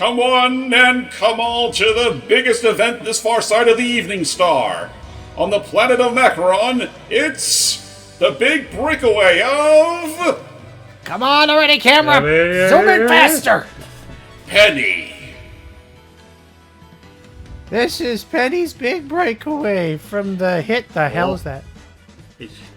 Come one and come all to the biggest event this far side of the Evening Star. On the planet of Macaroon, it's the big breakaway of... Come on already, camera! Zoom in faster! Penny. This is Penny's big breakaway from the hit. The hell's that?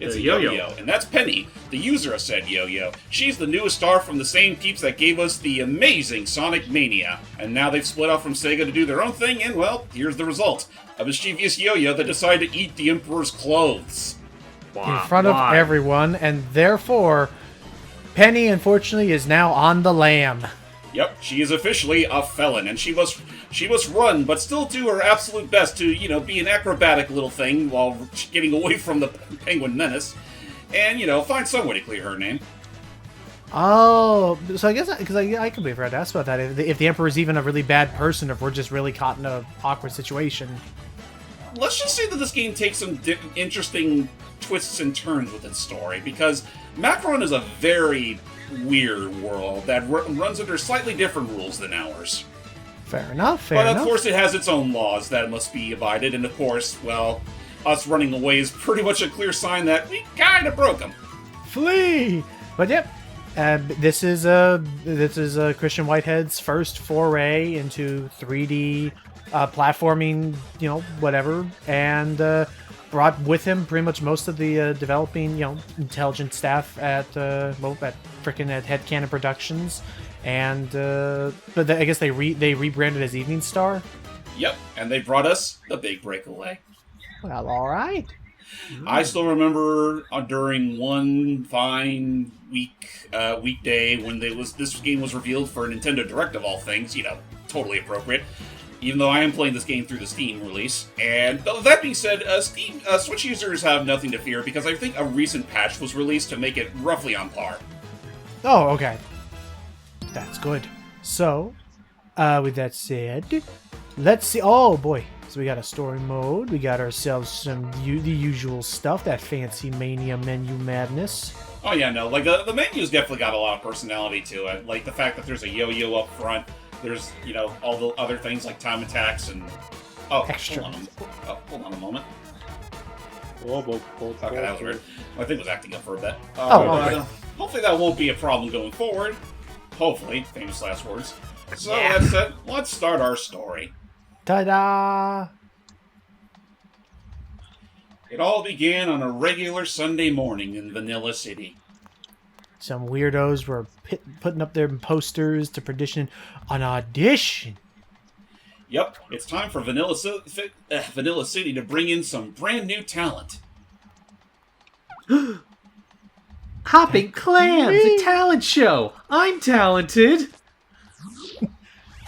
It's a yo-yo, and that's Penny, the user of said yo-yo. She's the newest star from the same peeps that gave us the amazing Sonic Mania. And now they've split off from Sega to do their own thing, and well, here's the result. A mischievous yo-yo that decided to eat the Emperor's clothes. In front of everyone, and therefore, Penny, unfortunately, is now on the lam. Yep, she is officially a felon, and she must run, but still do her absolute best to, be an acrobatic little thing while getting away from the penguin menace, and, find some way to clear her name. Oh, so I guess, because I could be afraid to ask about that, if the Emperor's even a really bad person, if we're just really caught in an awkward situation. Let's just say that this game takes some interesting twists and turns with its story, because Macaroon is a very weird world that runs under slightly different rules than ours. Fair enough, But of course it has its own laws that must be abided, and of course, well, us running away is pretty much a clear sign that we kinda broke them. Flee! But yep, this is Christian Whitehead's first foray into 3D platforming, whatever, and brought with him pretty much most of the developing, intelligent staff at Headcanon Productions, and but I guess they rebranded as Evening Star. Yep, and they brought us the big breakaway. Well, all right. I still remember during one fine weekday when this game was revealed for Nintendo Direct of all things, totally appropriate. Even though I am playing this game through the Steam release. And that being said, Switch users have nothing to fear because I think a recent patch was released to make it roughly on par. Oh, okay. That's good. So, with that said, let's see. Oh, boy. So we got a story mode. We got ourselves the usual stuff, that fancy Mania menu madness. Oh, yeah, no. Like, the menu's definitely got a lot of personality to it. Like, the fact that there's a yo-yo up front. There's, all the other things like time attacks and... Oh, extra. Hold on a moment. Okay, that was weird. My thing was acting up for a bit. Okay. Hopefully that won't be a problem going forward. Hopefully. Famous last words. So, that said, let's start our story. Ta-da! It all began on a regular Sunday morning in Vanilla City. Some weirdos were putting up their posters to petition an audition. Yep, it's time for Vanilla City to bring in some brand new talent. Hopping Clams, a talent show. I'm talented.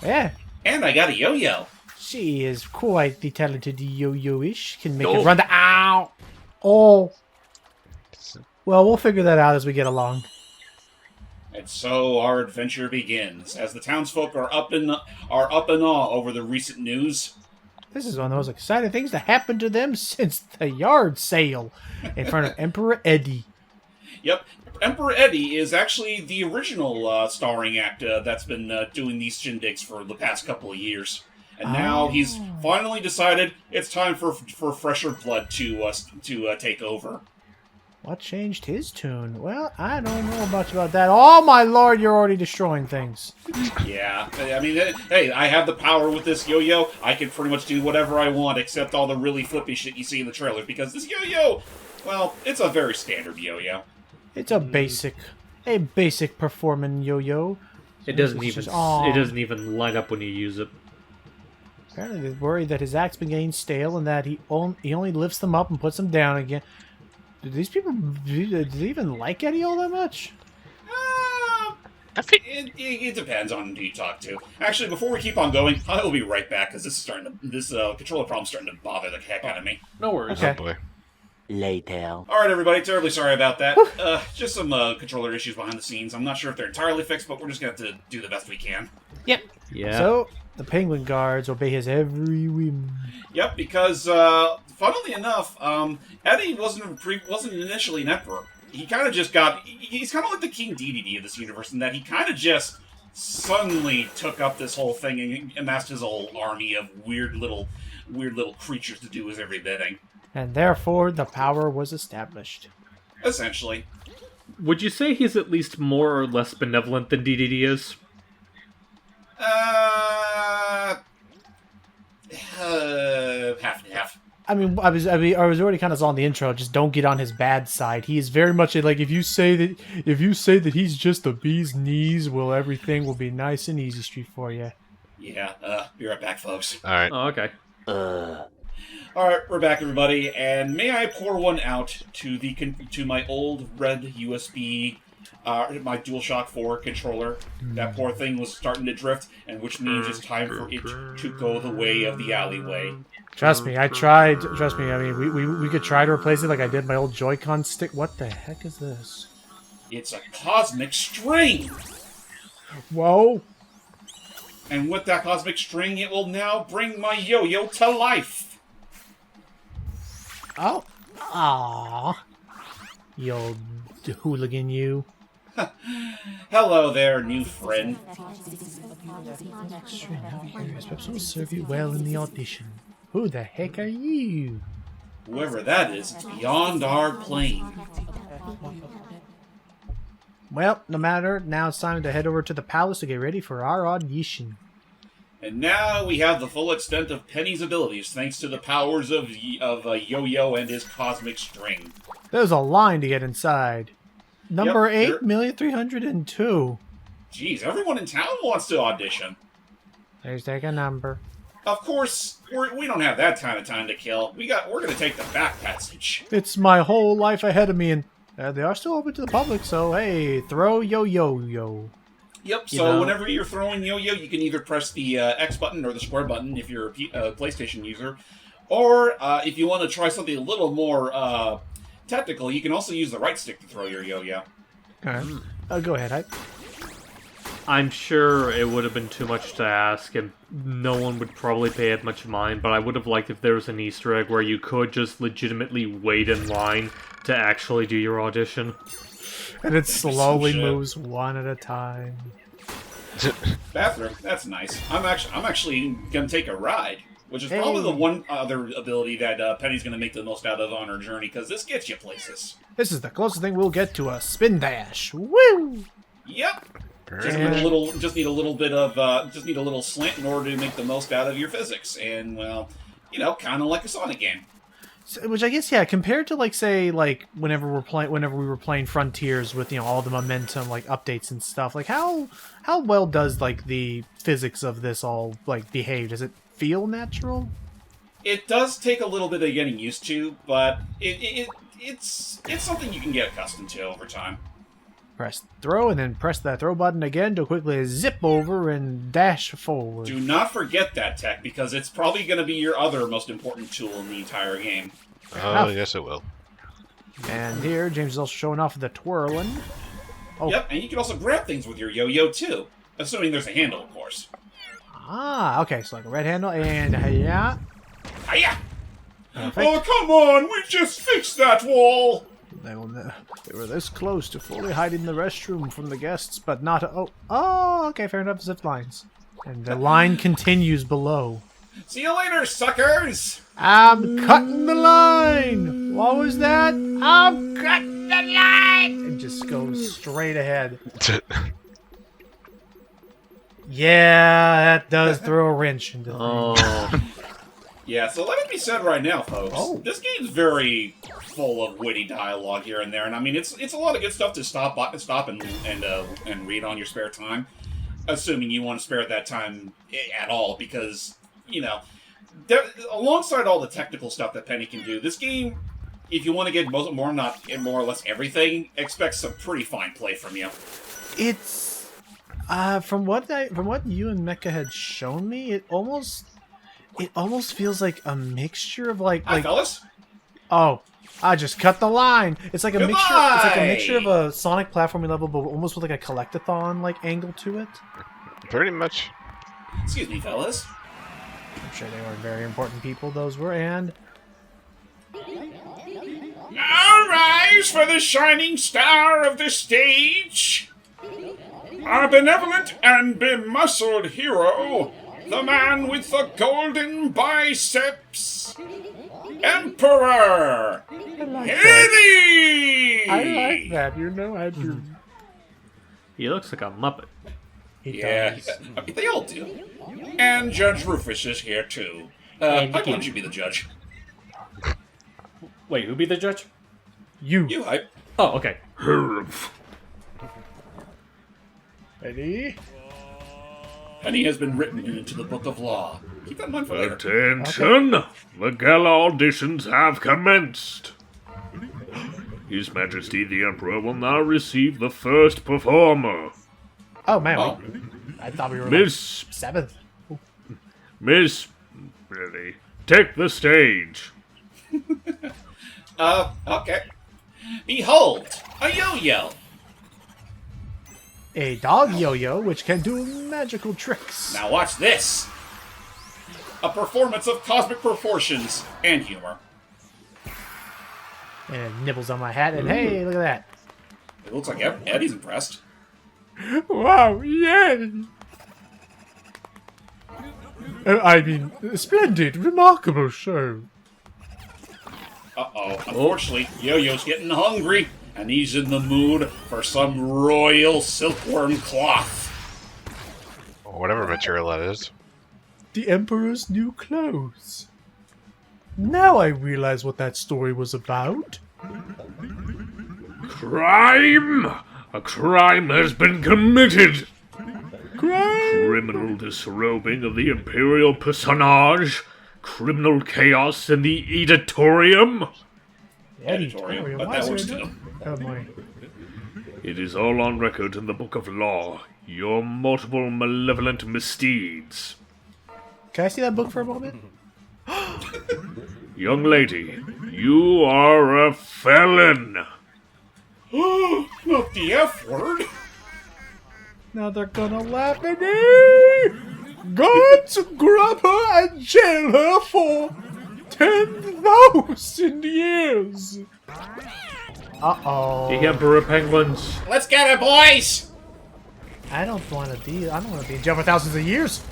Yeah. And I got a yo-yo. She is quite the talented yo-yo-ish. Can make it run the... Ow! Oh. Well, we'll figure that out as we get along. And so our adventure begins, as the townsfolk are up in awe over the recent news. This is one of the most exciting things to happen to them since the yard sale in front of Emperor Eddie. Yep, Emperor Eddie is actually the original starring actor that's been doing these shindigs for the past couple of years. And now he's finally decided it's time for fresher blood to take over. What changed his tune? Well, I don't know much about that. Oh, my lord, you're already destroying things. Yeah, I mean, hey, I have the power with this yo-yo. I can pretty much do whatever I want, except all the really flippy shit you see in the trailers, because this yo-yo, well, it's a very standard yo-yo. It's a basic performing yo-yo. It doesn't even light up when you use it. Apparently, they're worried that his act's been getting stale and that he only lifts them up and puts them down again. Do these people, do they even like Eddie all that much? It depends on who you talk to. Actually, before we keep on going, I will be right back, because this controller problem's starting to bother the heck out of me. No worries. Okay. Oh boy. Later. Alright, everybody, terribly sorry about that. Just some controller issues behind the scenes. I'm not sure if they're entirely fixed, but we're just going to have to do the best we can. Yep. Yeah. So, the Penguin Guards obey his every whim. Yep, because, funnily enough, Eddie wasn't initially an emperor. He kind of just got... He's kind of like the King DDD of this universe, in that he kind of just suddenly took up this whole thing and amassed his whole army of weird little creatures to do his every bidding. And therefore, the power was established. Essentially. Would you say he's at least more or less benevolent than DDD is? Half and half. I mean, I was already kind of on the intro. Just don't get on his bad side. He is very much like if you say that he's just a bee's knees, well, everything will be nice and easy street for you. Yeah. Be right back, folks. All right. Oh, okay. All right, we're back, everybody, and may I pour one out to my old red USB, my DualShock 4 controller. That poor thing was starting to drift, and which means it's time for it to go the way of the alleyway. Trust me, I tried. Trust me, I mean, we could try to replace it like I did my old Joy-Con stick. What the heck is this? It's a cosmic string! Whoa! And with that cosmic string, it will now bring my yo-yo to life! Oh. Aww. You old hooligan, you. Hello there, new friend. Perhaps will serve you well in the audition. Who the heck are you? Whoever that is, it's beyond our plane. Well, no matter. Now it's time to head over to the palace to get ready for our audition. And now we have the full extent of Penny's abilities, thanks to the powers of Yo-Yo and his cosmic string. There's a line to get inside. Number Yep, 8,302. Jeez, everyone in town wants to audition. Please take a number. Of course, we don't have that kind of time to kill. We're going to take the back passage. It's my whole life ahead of me, and they are still open to the public, so hey, throw yo-yo-yo. Yep, so whenever you're throwing yo-yo, you can either press the X button or the square button if you're a PlayStation user. Or if you want to try something a little more technical, you can also use the right stick to throw your yo-yo. Alright. Go ahead, I'm sure it would have been too much to ask, and no one would probably pay it much mind, but I would have liked if there was an Easter egg where you could just legitimately wait in line to actually do your audition. And it slowly moves one at a time. Bathroom, that's nice. I'm actually gonna take a ride, which is probably the one other ability that Penny's gonna make the most out of on her journey, because this gets you places. This is the closest thing we'll get to a spin dash. Woo! Yep. Just need a little slant in order to make the most out of your physics, and well, kind of like a Sonic game. So, which I guess, yeah, compared to whenever we were playing Frontiers with all the momentum updates and stuff, how well does the physics of this all behave? Does it feel natural? It does take a little bit of getting used to, but it's something you can get accustomed to over time. Press throw, and then press that throw button again to quickly zip over and dash forward. Do not forget that, Tech, because it's probably going to be your other most important tool in the entire game. Oh, yes it will. And here, James is also showing off the twirling. Oh. Yep, and you can also grab things with your yo-yo, too. Assuming there's a handle, of course. Ah, okay, so a red handle, and hiya. Hiya! Perfect. Oh, come on! We just fixed that wall! They were this close to fully hiding the restroom from the guests, but not... Oh, okay, fair enough, zip lines. And the line continues below. See you later, suckers! I'm cutting the line! What was that? I'm cutting the line! It just goes straight ahead. Yeah, that does throw a wrench into the Oh. Yeah, so let it be said right now, folks. Oh. This game's very full of witty dialogue here and there, and I mean, it's a lot of good stuff to stop and read on your spare time, assuming you want to spare that time at all, because alongside all the technical stuff that Penny can do, this game, if you want to get more or less everything, expects some pretty fine play from you. It's from what you and Mecha had shown me, it almost feels like a mixture of Hi, fellas. Oh, I just cut the line. It's like a Goodbye! mixture. It's like a mixture of a Sonic platforming level, but almost with a collectathon angle to it. Pretty much. Excuse me, fellas. I'm sure they were very important people. Those were, and All rise for the shining star of the stage. Our benevolent and bemuscled hero, the man with the golden biceps, Emperor Eddie! I like that, you know I do. He looks like a Muppet. He Yeah, does. I mean, they all do. And Judge Rufus is here too. Why don't you be the judge? Wait, who be the judge? You hype. Oh, okay. Ready? Penny has been written into the Book of Law. Keep that in mind for later. Attention! The gala auditions have commenced. His Majesty the Emperor will now receive the first performer. Oh man, Oh. I thought we were Miss, like 7th. Miss, really, take the stage. Okay. Behold, a yo-yo. A dog yo-yo which can do magical tricks. Now watch this. A performance of cosmic proportions and humor. And it nibbles on my hat, and hey, look at that. It looks like Eddie's impressed. Wow, yay! I mean, splendid, remarkable show. Uh-oh. Unfortunately, Yo-Yo's getting hungry, and he's in the mood for some royal silkworm cloth. Whatever material that is. The Emperor's new clothes. Now I realize what that story was about. Crime! A crime has been committed! Crime! Criminal disrobing of the Imperial personage, criminal chaos in the editorium. Editorial, but that works too. Oh boy. It is all on record in the Book of Law, your multiple malevolent misdeeds. Can I see that book for a moment? Young lady, you are a felon. Not the F word. Now they're gonna laugh at me! Got to grab her and jail her for 10,000 years! Uh-oh. The Emperor Penguins. Let's get it, boys! I don't want to be in jail for thousands of years.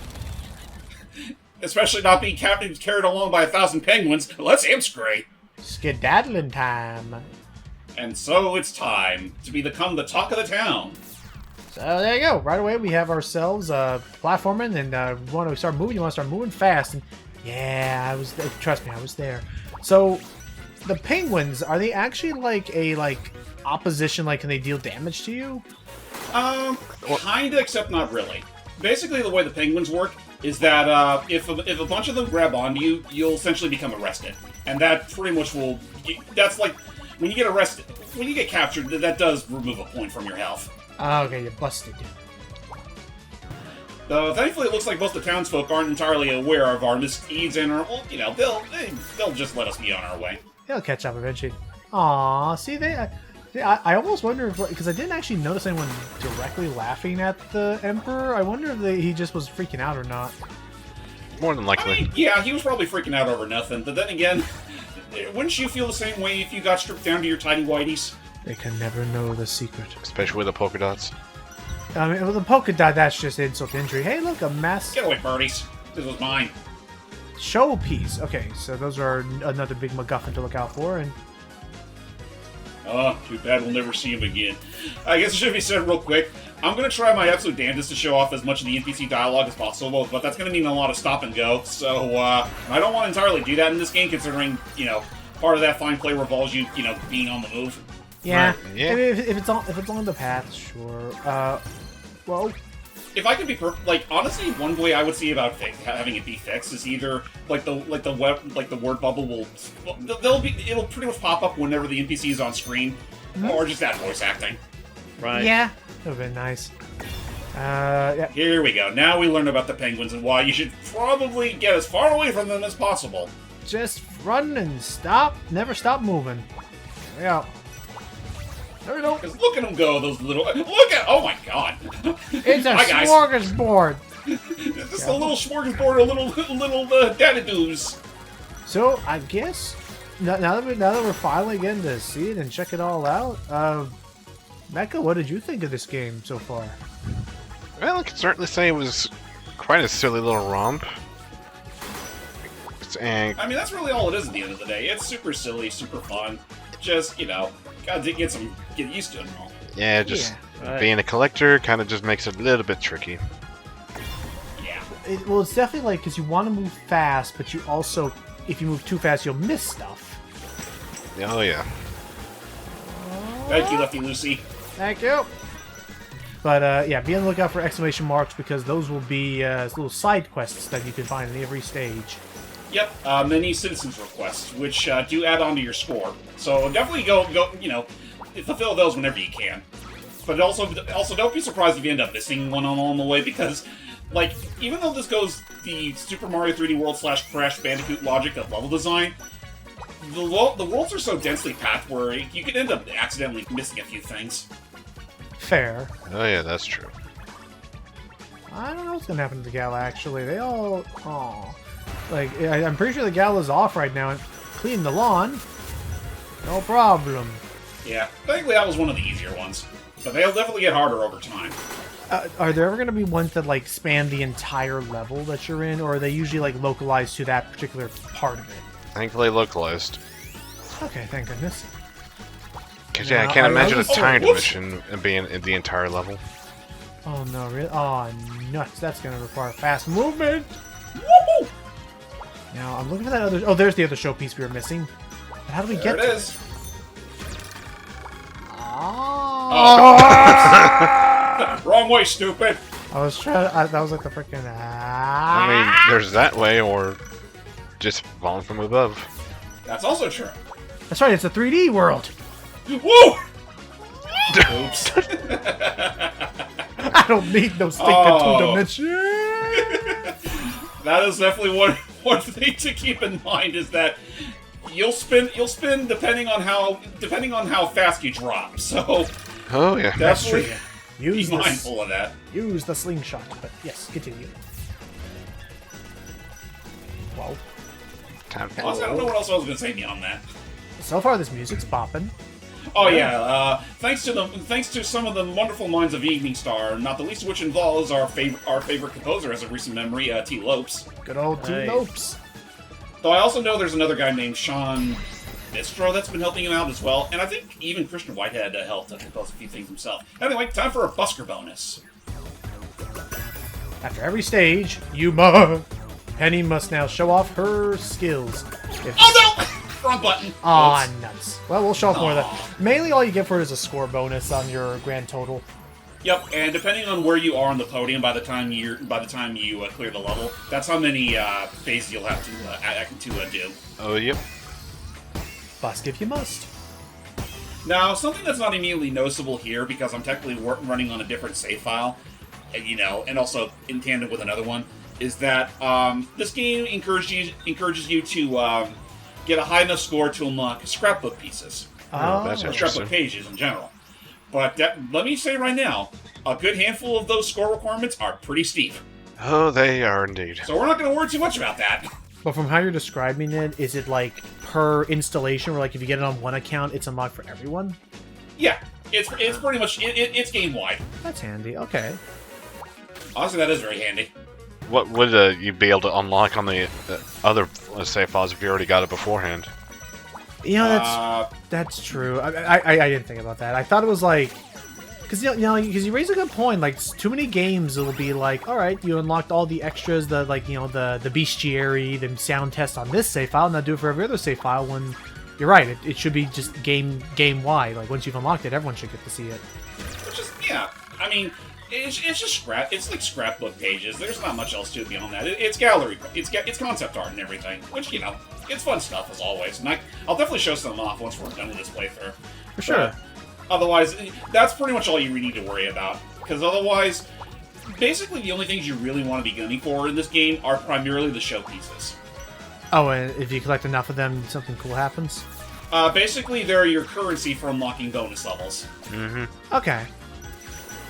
Especially not being carried along by 1,000 penguins. Let's amscray. Skedaddling time. And so it's time to become the talk of the town. So there you go. Right away we have ourselves platforming, and we want to start moving. You want to start moving fast, and yeah, I was. Trust me, I was there. So the penguins, are they actually like a opposition? Like, can they deal damage to you? Kinda, except not really. Basically, the way the penguins work is that if a bunch of them grab onto you, you'll essentially become arrested, and that pretty much will. That's like when you get arrested, when you get captured, that does remove a point from your health. Okay, you're busted. Though thankfully, it looks like most of the townsfolk aren't entirely aware of our misdeeds, and are, well, you know, they'll just let us be on our way. They'll catch up eventually. Aw, see, I almost wonder if, because I didn't actually notice anyone directly laughing at the Emperor. I wonder if he just was freaking out or not. More than I likely. mean, yeah, he was probably freaking out over nothing. But then again, wouldn't you feel the same way if you got stripped down to your tidy whities? They can never know the secret. Especially with the polka dots. I mean, with a polka dot, that's just insult to injury. Hey, look, a mask Get away, birdies. This was mine. showpiece. Okay, so those are another big MacGuffin to look out for, and Oh, too bad we'll never see him again. I guess it should be said real quick. I'm going to try my absolute damnedest to show off as much of the NPC dialogue as possible, but that's going to mean a lot of stop and go, so I don't want to entirely do that in this game, considering, you know, part of that fine play revolves you, you know, being on the move. yeah, Right, yeah. if it's on the path, sure. Well, If I could be like, honestly, one way I would see about having it be fixed is either the word bubble will it'll pretty much pop up whenever the NPC is on screen, or just add voice acting. Right. yeah, that would've been nice. Yeah. Here we go. Now we learn about the penguins and why you should probably get as far away from them as possible. Just run and stop, never stop moving. Yeah. There we go. Because look at them go, those little. Look at. Oh my god. It's a Hi, guys. smorgasbord. It's just a little smorgasbord, a little data-doos. So I guess now that we're finally getting to see it and check it all out, Mecca, what did you think of this game so far? Well, I can certainly say it was quite a silly little romp. And I mean, that's really all it is at the end of the day. It's super silly, super fun. Just, gotta get used to it and all. yeah, just Yeah, being a collector kind of just makes it a little bit tricky. Yeah. Well, it's definitely like, because you want to move fast, but you also, if you move too fast, you'll miss stuff. Oh yeah. Thank you, Lefty Lucy. Thank you. But yeah, be on the lookout for exclamation marks, because those will be little side quests that you can find in every stage. Yep, many citizens requests, which do add on to your score. So definitely go, fulfill those whenever you can. But also don't be surprised if you end up missing one along the way, because, like, even though this goes the Super Mario 3D World / Crash Bandicoot logic of level design, the worlds are so densely packed where you could end up accidentally missing a few things. Fair. Oh yeah, that's true. I don't know what's gonna happen to the Gala, actually. They all... Aw. Like, I'm pretty sure the Gala's off right now and clean the lawn. No problem. Yeah, thankfully that was one of the easier ones. But they'll definitely get harder over time. Are there ever going to be ones that, like, span the entire level that you're in, or are they usually, like, localized to that particular part of it? Thankfully localized. Okay, thank goodness. Cause yeah, I No, can't I imagine a was- timed whoops. mission and being in the entire level. Oh, no, really? Oh, nuts. That's going to require fast movement. Woohoo! Now, I'm looking for that other... Oh, there's the other showpiece we were missing. But how do we There get it to is. Oh. Wrong way, stupid. I was trying... that was like the freaking... I mean, there's that way, or just falling from above. That's also true. That's right, it's a 3D world. Woo! Oops. I don't need no stinking Oh. two-dimension. That is definitely one thing to keep in mind is that you'll spin depending on how fast you drop. So Oh yeah. definitely be Use this. mindful of that. Use the slingshot. But yes, continue. Wow. Time to Honestly, I don't know what else I was going to say beyond that. So far, this music's bopping. Oh yeah, thanks to some of the wonderful minds of Evening Star, not the least of which involves our favorite composer as of recent memory, T. Lopes. Good old T. Hey. Lopes. Though I also know there's another guy named Sean Bistro that's been helping him out as well, and I think even Christian Whitehead helped to compose a few things himself. Anyway, time for a busker bonus. After every stage, Penny must now show off her skills. If... Oh no! Wrong button. Aw, Oops. nuts. Well, we'll show off more of that. Mainly, all you get for it is a score bonus on your grand total. Yep, and depending on where you are on the podium by the time you clear the level, that's how many phases you'll have to do. Oh yep. Busk if you must. Now, something that's not immediately noticeable here, because I'm technically running on a different save file, and also in tandem with another one, is that this game encourages you to get a high enough score to unlock scrapbook pieces, Oh, that's or interesting. scrapbook pages in general. But let me say right now, a good handful of those score requirements are pretty steep. Oh, they are indeed. So we're not going to worry too much about that. But from how you're describing it, is it like per installation, where like if you get it on one account, it's unlocked for everyone? Yeah, it's pretty much it's game wide. That's handy. Okay. Honestly, that is very handy. What would you be able to unlock on the other save files if you already got it beforehand? You know, that's true. I didn't think about that. I thought it was like, because you raise a good point. Like too many games, it'll be like, all right, you unlocked all the extras, the bestiary, the sound test on this save file, and now do it for every other save file. When you're right, it should be just game wide. Like once you've unlocked it, everyone should get to see it. Which is, yeah, I mean, it's just it's like scrapbook pages. There's not much else to it beyond that. It's gallery, it's concept art and everything, which it's fun stuff as always. And I'll definitely show some off once we're done with this playthrough. For sure. Otherwise, that's pretty much all you really need to worry about. Because otherwise, basically the only things you really want to be gunning for in this game are primarily the showpieces. Oh, and if you collect enough of them, something cool happens? Basically, they're your currency for unlocking bonus levels. Mm-hmm. Okay.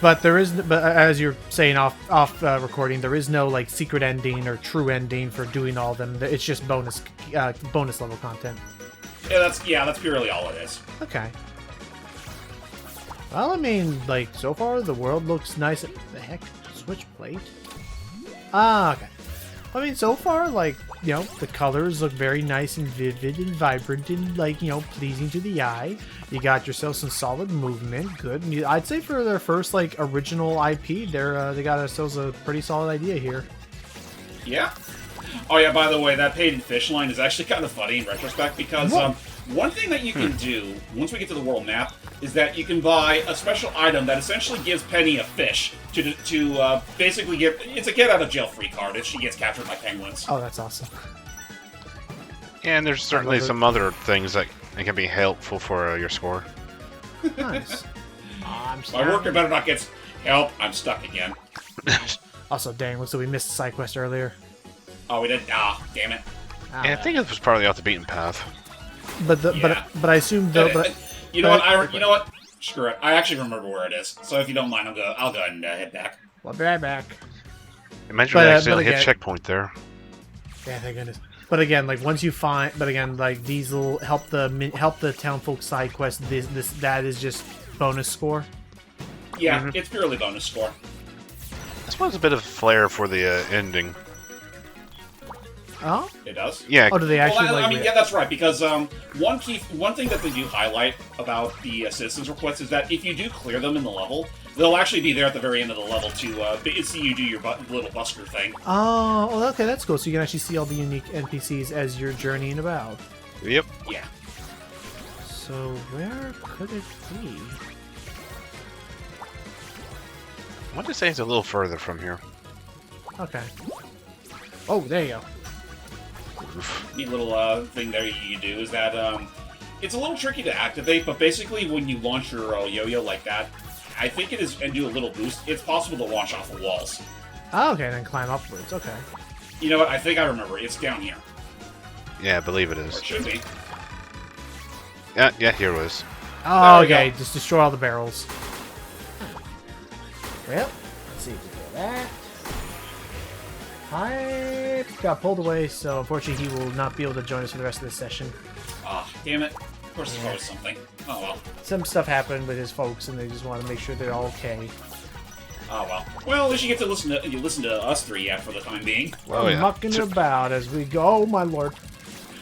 But as you're saying off recording, there is no like secret ending or true ending for doing all of them. It's just bonus level content. Yeah, that's purely all it is. Okay. Well, I mean, like so far the world looks nice. The heck, Switch plate. Ah, okay. I mean, so far, like, you know, the colors look very nice and vivid and vibrant and, like, you know, pleasing to the eye. You got yourself some solid movement. Good. I'd say for their first, like, original IP, they got themselves a pretty solid idea here. Yeah. Oh yeah, by the way, that painted fish line is actually kind of funny in retrospect because one thing that you can do once we get to the world map is that you can buy a special item that essentially gives Penny a fish to basically give... It's a get-out-of-jail-free card if she gets captured by penguins. Oh, that's awesome. Yeah, and there's certainly some other things that can be helpful for your score. Nice. My worker better not get... Help, I'm stuck again. Also, dang, looks like we missed the side quest earlier. Oh, we did? Ah, damn it. Yeah, I think it was probably off the beaten path. But I assume though. You know what? You know what? Screw it. I actually remember where it is. So if you don't mind, I'll go ahead and head back. We'll be right back. Imagine we accidentally hit checkpoint there. Yeah, thank goodness. But again, like once you find, like these will help the townfolk side quest. That is just bonus score. Yeah, it's purely bonus score. I suppose a bit of flair for the ending. Oh? It does? Yeah. Oh, do they actually I mean, yeah, that's right, because one thing that they do highlight about the citizens requests is that if you do clear them in the level, they'll actually be there at the very end of the level to see you do your little busker thing. Oh, well, okay, that's cool. So you can actually see all the unique NPCs as you're journeying about. Yep. Yeah. So where could it be? I want to say it's a little further from here. Okay. Oh, there you go. Neat little thing there you do is that it's a little tricky to activate, but basically when you launch your yo-yo like that, I think it is, and do a little boost, it's possible to launch off the walls. Oh, okay, then climb upwards. Okay. You know what? I think I remember. It's down here. Yeah, I believe it is. Or it should be. Yeah, here it is. Oh, okay, just destroy all the barrels. Well, let's see if we do that. I got pulled away, so unfortunately he will not be able to join us for the rest of this session. Ah, damn it. Of course there's always something. Oh well. Some stuff happened with his folks, and they just want to make sure they're all okay. Oh well. Well, at least you get to listen to us three for the time being. Oh, yeah. Mucking about as we go. Oh my lord.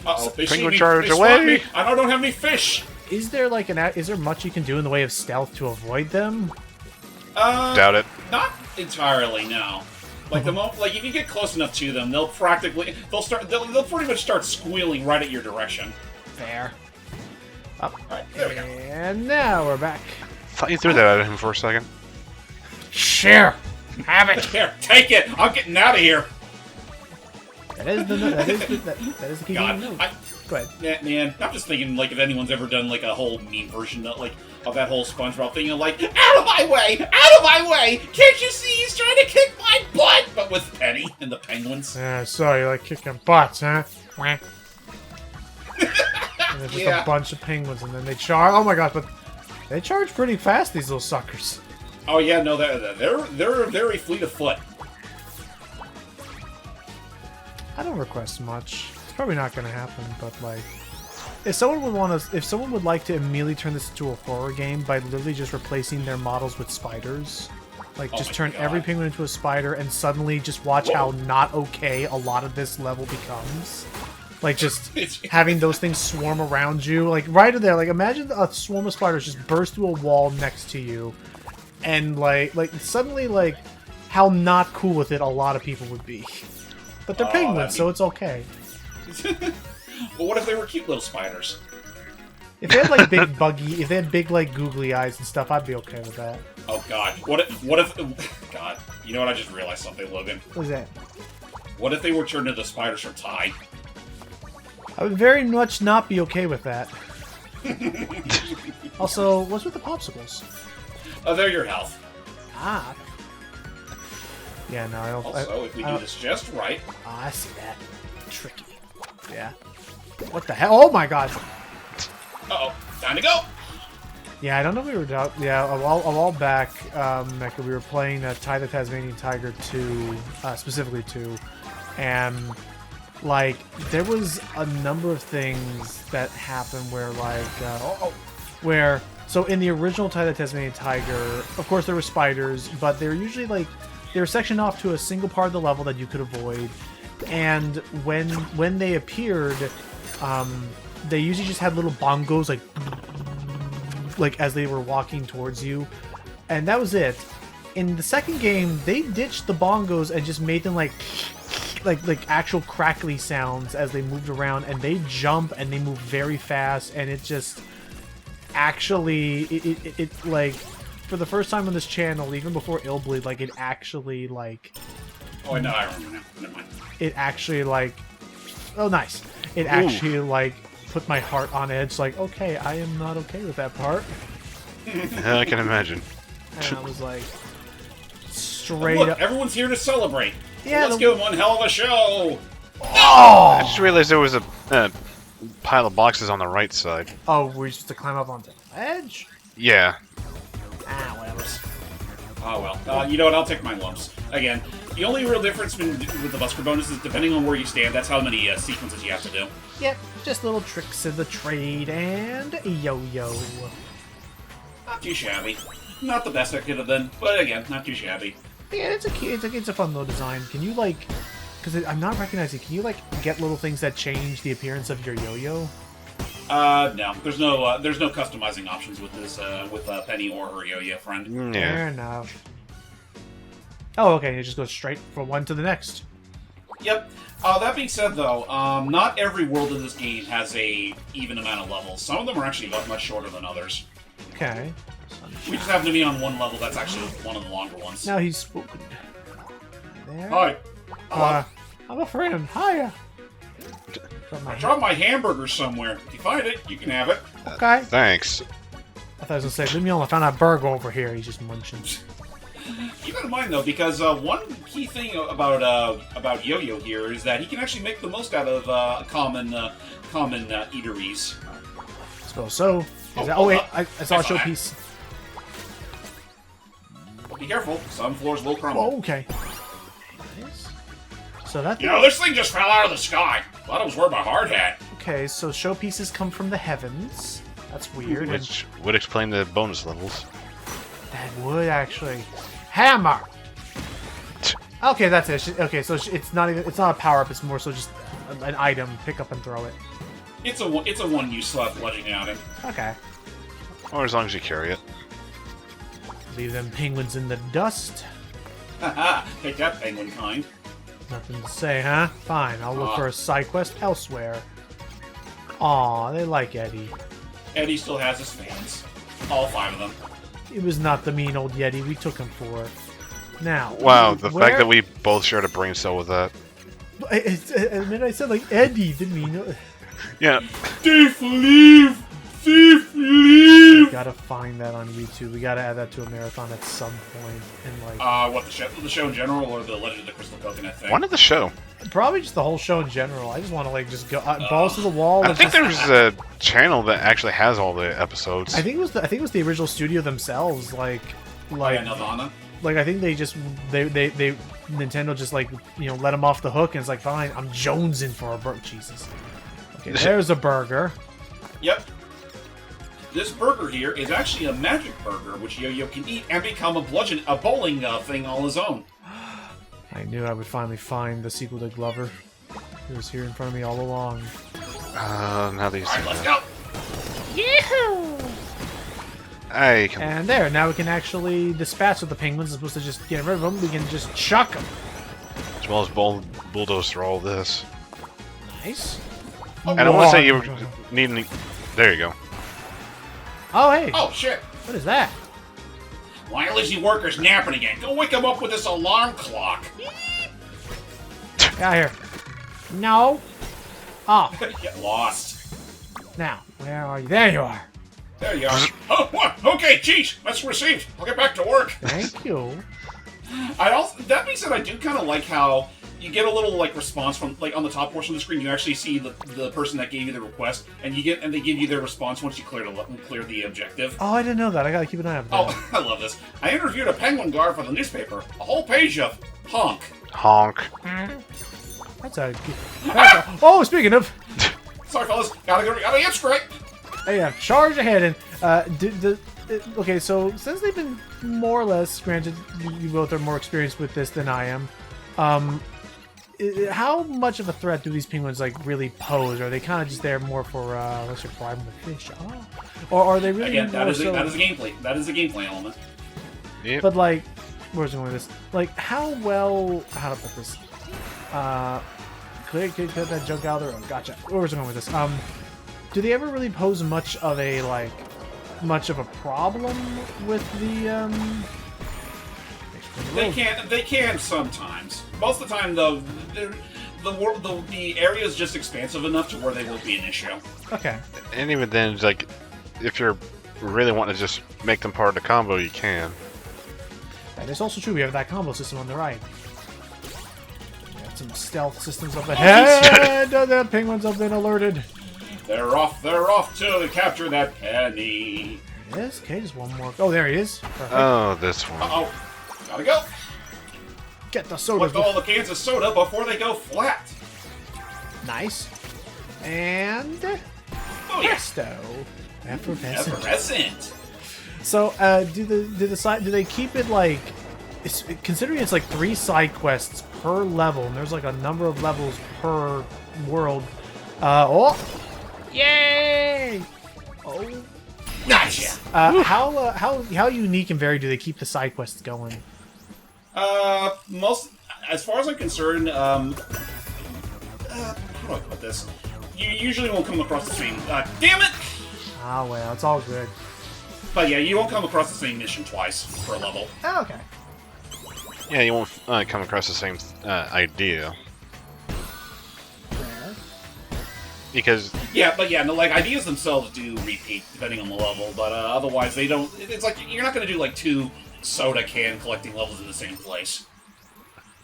Uh-oh, they see Penguin me. charge They spot away. me. I don't have any fish. Is there like is there much you can do in the way of stealth to avoid them? Doubt it. Not entirely, no. Like like if you get close enough to them, they'll pretty much start squealing right at your direction. Fair. Up. Right, there we go. And now we're back. Thought you threw that at him for a second. Share. Have it. Here, take it. I'm getting out of here. That is the key God, note. Go ahead. Man, I'm just thinking, like, if anyone's ever done, like, a whole meme version of, like, of that whole SpongeBob thing, like, out of my way! Out of my way! Can't you see he's trying to kick my butt? But with Penny and the penguins. So you like kicking butts, huh? And there's just a bunch of penguins, and then they charge. Oh my gosh, but they charge pretty fast, these little suckers. Oh yeah, no, they're very fleet of foot. I don't request much. It's probably not going to happen, but like, if someone would like to immediately turn this into a horror game by literally just replacing their models with spiders, like just turn every penguin into a spider and suddenly just watch how not okay a lot of this level becomes. Like just having those things swarm around you, like right there. Like imagine a swarm of spiders just burst through a wall next to you, and like suddenly like how not cool with it a lot of people would be. But they're penguins, so it's okay. Well, what if they were cute little spiders? If they had like big buggy, if they had big like googly eyes and stuff, I'd be okay with that. Oh God, what if? God, you know what? I just realized something, Logan. What is that? What if they were turned into spiders from Tide? I would very much not be okay with that. Also, what's with the popsicles? Oh, they're your health. Ah. Yeah, no, I don't. Also, if we do this just right. Oh, I see that. Tricky. Yeah. What the hell? Oh my God. Uh-oh, time to go. Yeah, I don't know if we were out. Yeah, a while back, Mecca, we were playing Tide the Tasmanian Tiger 2, specifically 2, and like there was a number of things that happened where so in the original Tide the Tasmanian Tiger, of course there were spiders, but they were usually like they were sectioned off to a single part of the level that you could avoid, and when they appeared, they usually just had little bongos like as they were walking towards you, and that was it. In the second game, they ditched the bongos and just made them like actual crackly sounds as they moved around, and they jump and they move very fast, and it just actually it like, for the first time on this channel, even before Illbleed, like, it actually like, Oh, no, I remember now. Never mind. it actually like, oh nice, it actually like put my heart on edge, like, okay, I am not okay with that part. I can imagine. And I was like, straight Look, up, everyone's here to celebrate. Yeah, Let's the- give them one hell of a show. I just realized there was a pile of boxes on the right side. oh, we're supposed to climb up onto the ledge? Yeah. Ah, whatever. Oh well. You know what? I'll take my lumps. Again, the only real difference with the Busker bonus is depending on where you stand, that's how many sequences you have to do. Yep, just little tricks of the trade and a yo-yo. Not too shabby. Not the best I could have been, but again, not too shabby. Yeah, it's a fun little design. Can you like, because I'm not recognizing, can you like get little things that change the appearance of your yo-yo? No. There's no customizing options with this, with Penny or her yo-yo friend. Yeah. Fair enough. Oh, okay, it just goes straight from one to the next. Yep. That being said, though, not every world in this game has a even amount of levels. Some of them are actually much shorter than others. Okay. We just happen to be on one level that's actually one of the longer ones. Now he's spoken. There. Hi. I'm a friend. Hiya. Drop my I dropped my hamburger somewhere. If you find it, you can have it. Okay. Thanks. I thought I was gonna say, leave me alone. I found that burger over here. He's just munching. Keep that in mind, though, because one key thing about Yo-Yo here is that he can actually make the most out of common eateries. Suppose so. Oh, Wait, I I saw a saw that. showpiece. Be careful, some floors will crumble. Oh, okay. Nice. So that. You know, this thing just fell out of the sky. Thought it was wearing my hard hat. Okay, so showpieces come from the heavens. That's weird. and Which would explain the bonus levels. that would actually. Hammer. Okay, that's it. Okay, so it's not a power up. It's more so just an item. Pick up and throw it. It's a one-use slot bludgeoning at him. Okay. Or as long as you carry it. Leave them penguins in the dust. Haha, take that, penguin kind. Nothing to say, huh? Fine, I'll look for a side quest elsewhere. Aw, they like Eddie. Eddie still has his fans. All 5 of them. It was not the mean old Yeti we took him for. Now, Wow, the where- fact that we both shared a brain cell with that. I mean, I said like Eddie, didn't mean. Yeah. Thief, leave! Thief, leave! Gotta find that on YouTube. We gotta add that to a marathon at some point. And like, What, the show in general, or the Legend of the Crystal Coconut thing? One of the show. probably just the whole show in general. I just want to like just go balls to the wall. I and think just- there's a channel that actually has all the episodes. I think it was the original studio themselves. Like, Yeah, Nirvana. like I think they Nintendo just like, you know, let them off the hook, and it's like, fine, I'm jonesing for a burger. Jesus. Okay, there's a burger. Yep. This burger here is actually a magic burger, which Yo-Yo can eat and become a bowling thing all his own. I knew I would finally find the sequel to Glover. It was here in front of me all along. Now these. Alright, let's go! Hey, come on. And there, now we can actually dispatch with the penguins. As opposed to just get rid of them, we can just chuck them. As well as bulldoze through all this. Nice. And I want to say you were needing. There you go. Oh, hey. Oh, shit! What is that? Why are lazy workers napping again? Go wake them up with this alarm clock! Get out here. No. Oh, Get lost. now, where are you? There you are. There you are. Oh, what? Okay, geez, that's received. I'll get back to work. Thank you. That being said, I do kind of like how you get a little like response from like on the top portion of the screen. You actually see the person that gave you the request, and they give you their response once you clear the objective. Oh, I didn't know that. I gotta keep an eye out for that. Oh, I love this. I interviewed a penguin guard for the newspaper. A whole page of honk. Honk. That's a. Oh, speaking of, Sorry, fellas. Gotta get straight. hey, charge ahead and okay, so since they've been more or less, granted, you both are more experienced with this than I am. How much of a threat do these penguins like really pose? Or are they kind of just there more for let's just fry them with fish? Oh. Or are they really? Again, that more is so, that is a gameplay. That is a gameplay element. Yep. But like, where's it going with this? Like, how well? How to put this? Could cut that junk out there? Oh, gotcha. Where's it going with this? Do they ever really pose much of a problem with the They can sometimes. Most of the time, though, the area is just expansive enough to where they won't be an issue. Okay. And even then, it's like, if you're really wanting to just make them part of the combo, you can. That is also true. We have that combo system on the right. We got some stealth systems up ahead. The penguins have been alerted. They're off to capture that penny. There it is. Okay, just one more. Oh, there he is. Perfect. Oh, this one. Uh-oh. Gotta go. Get the soda. Collect all the cans of soda before they go flat. Nice. And Oh, yeah. presto. Effervescent. Effervescent. So, do they keep it like, considering it's like 3 side quests per level, and there's like a number of levels per world. Oh, yay! Oh, Gotcha. how unique and varied do they keep the side quests going? Most, as far as I'm concerned, how do I put this? You usually won't come across the same. Damn it! Ah, well, it's all good. But yeah, you won't come across the same mission twice per level. Oh, okay. Yeah, you won't come across the same idea. Because... Yeah, but yeah, no, like, ideas themselves do repeat, depending on the level, but otherwise they don't... It's like, you're not going to do, like, 2 soda can collecting levels in the same place.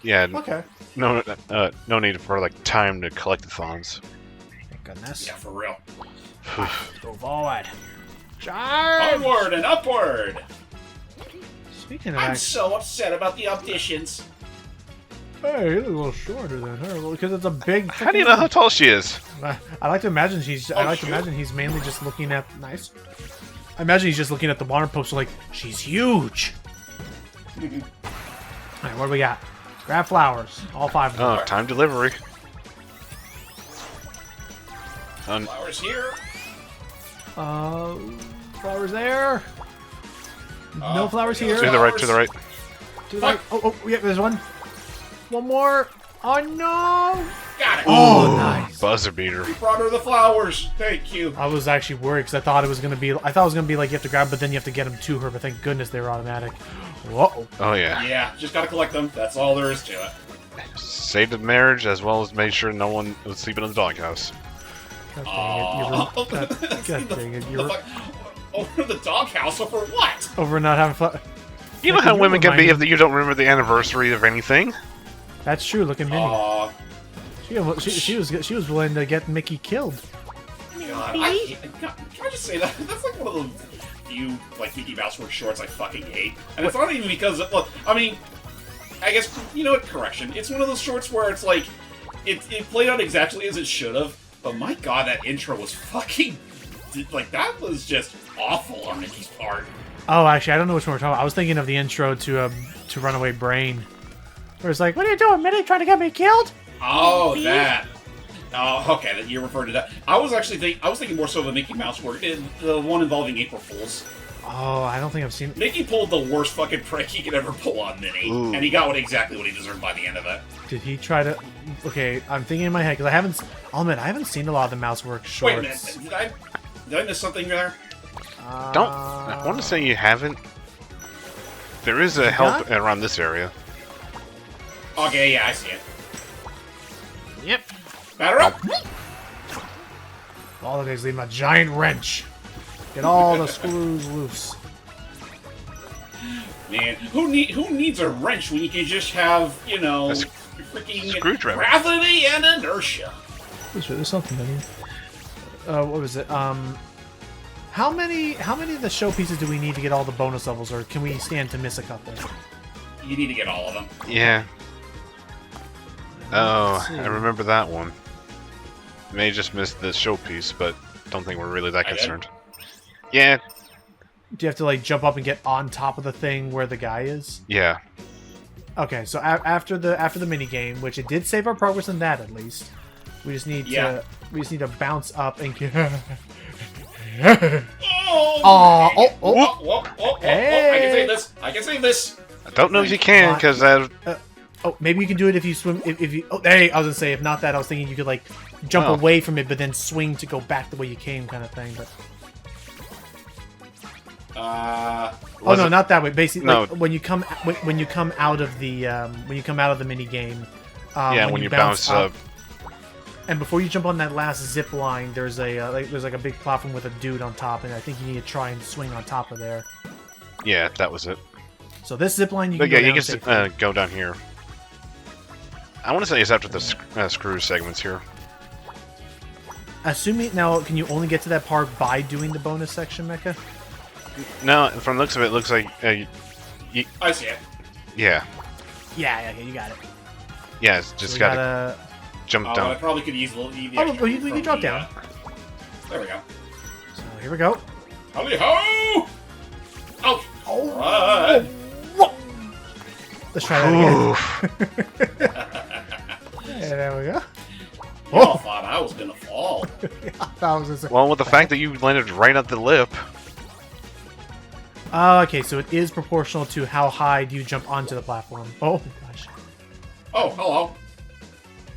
Yeah, Okay. no need for, like, time to collect the thons. Thank goodness. Yeah, for real. Go forward. Charge! Onward and upward! Speaking of I'm that, so upset about the auditions. hey, he's a little shorter than her because it's a big. How do you know how tall she is? I like to imagine he's. I like to imagine he's mainly just looking at. Nice. I imagine he's just looking at the water poster like she's huge. All right, what do we got? Grab flowers, all 5 of them. Oh, time delivery. Flowers here. Flowers there. No flowers here. To the right, to the right. To the right. Oh, yeah, there's one. One more. Oh no! Got it. Oh, nice. Buzzer beater. You brought her the flowers. Thank you. I was actually worried because I thought it was gonna be. I thought it was gonna be like you have to grab, but then you have to get them to her. But thank goodness they were automatic. Whoa. Oh, yeah. Yeah, just gotta collect them. That's all there is to it. Saved the marriage as well as made sure no one was sleeping in the doghouse. God dang it! You're Over the doghouse, for what? over not having fun. You know how women can be if you don't remember the anniversary of anything? That's true. Look at Minnie. Aw, She was willing to get Mickey killed. God, can I just say that? That's like one of those few, like, Mickey Mouse Works shorts I fucking hate. And it's not even because, look, I mean, I guess, you know what, correction. It's one of those shorts where it's like, it played out exactly as it should have, but my god, that intro was fucking, like, that was just awful on Mickey's part. Oh, actually, I don't know which one we're talking about. I was thinking of the intro to Runaway Brain. Where it's like, what are you doing, Minnie? Trying to get me killed? Oh, that. Oh, okay, you're referring to that. I was actually I was thinking more so of a Mickey Mouse work, the one involving April Fools. Oh, I don't think I've seen. Mickey pulled the worst fucking prank he could ever pull on Minnie, and he got exactly what he deserved by the end of it. Did he try to? Okay, I'm thinking in my head because I haven't. I'll admit I haven't seen a lot of the Mouseworks shorts. Wait a minute, did I miss something there? I want to say you haven't. There is a help around this area. Okay, yeah, I see it. Yep. Batter up! All it is, leave a giant wrench. Get all the screws loose. Man, who needs a wrench when you can just have, you know, freaking screwdriver, gravity and inertia? There's something in here. What was it? How many of the show pieces do we need to get all the bonus levels, or can we stand to miss a couple? You need to get all of them. Yeah. Oh, I remember that one. May just missed the showpiece, but don't think we're really that concerned. Yeah. Do you have to like jump up and get on top of the thing where the guy is? Yeah. Okay, so after the mini game, which it did save our progress in that at least, we just need to bounce up and get. Hey. I can save this. I can save this. I don't know if you can, because maybe you can do it if you swim. If you. Oh, hey, I was gonna say if not that, I was thinking you could like jump away from it, but then swing to go back the way you came, kind of thing. But. Oh no, not that way. Basically, No. like, when you come out of the mini game. when you bounce up. And before you jump on that last zip line, there's a there's a big platform with a dude on top, and I think you need to try and swing on top of there. Yeah, that was it. So this zip line you But can yeah, go you down can safely. go down here. I want to say it's after the screw segments here. Assuming now, can you only get to that part by doing the bonus section, Mecha? No, from the looks of it, looks like I see it. yeah, Yeah, you got it. yeah. It's just So we gotta jump But I down. probably could use the you can drop down. There we go. So here we go. Howdy ho! Oh! Oh! Right. Whoa. Let's try that again. And there we go. Y'all thought I was gonna fall. Well, with the fact that you landed right at the lip. Okay, so it is proportional to how high do you jump onto the platform. Oh my gosh. Oh, hello.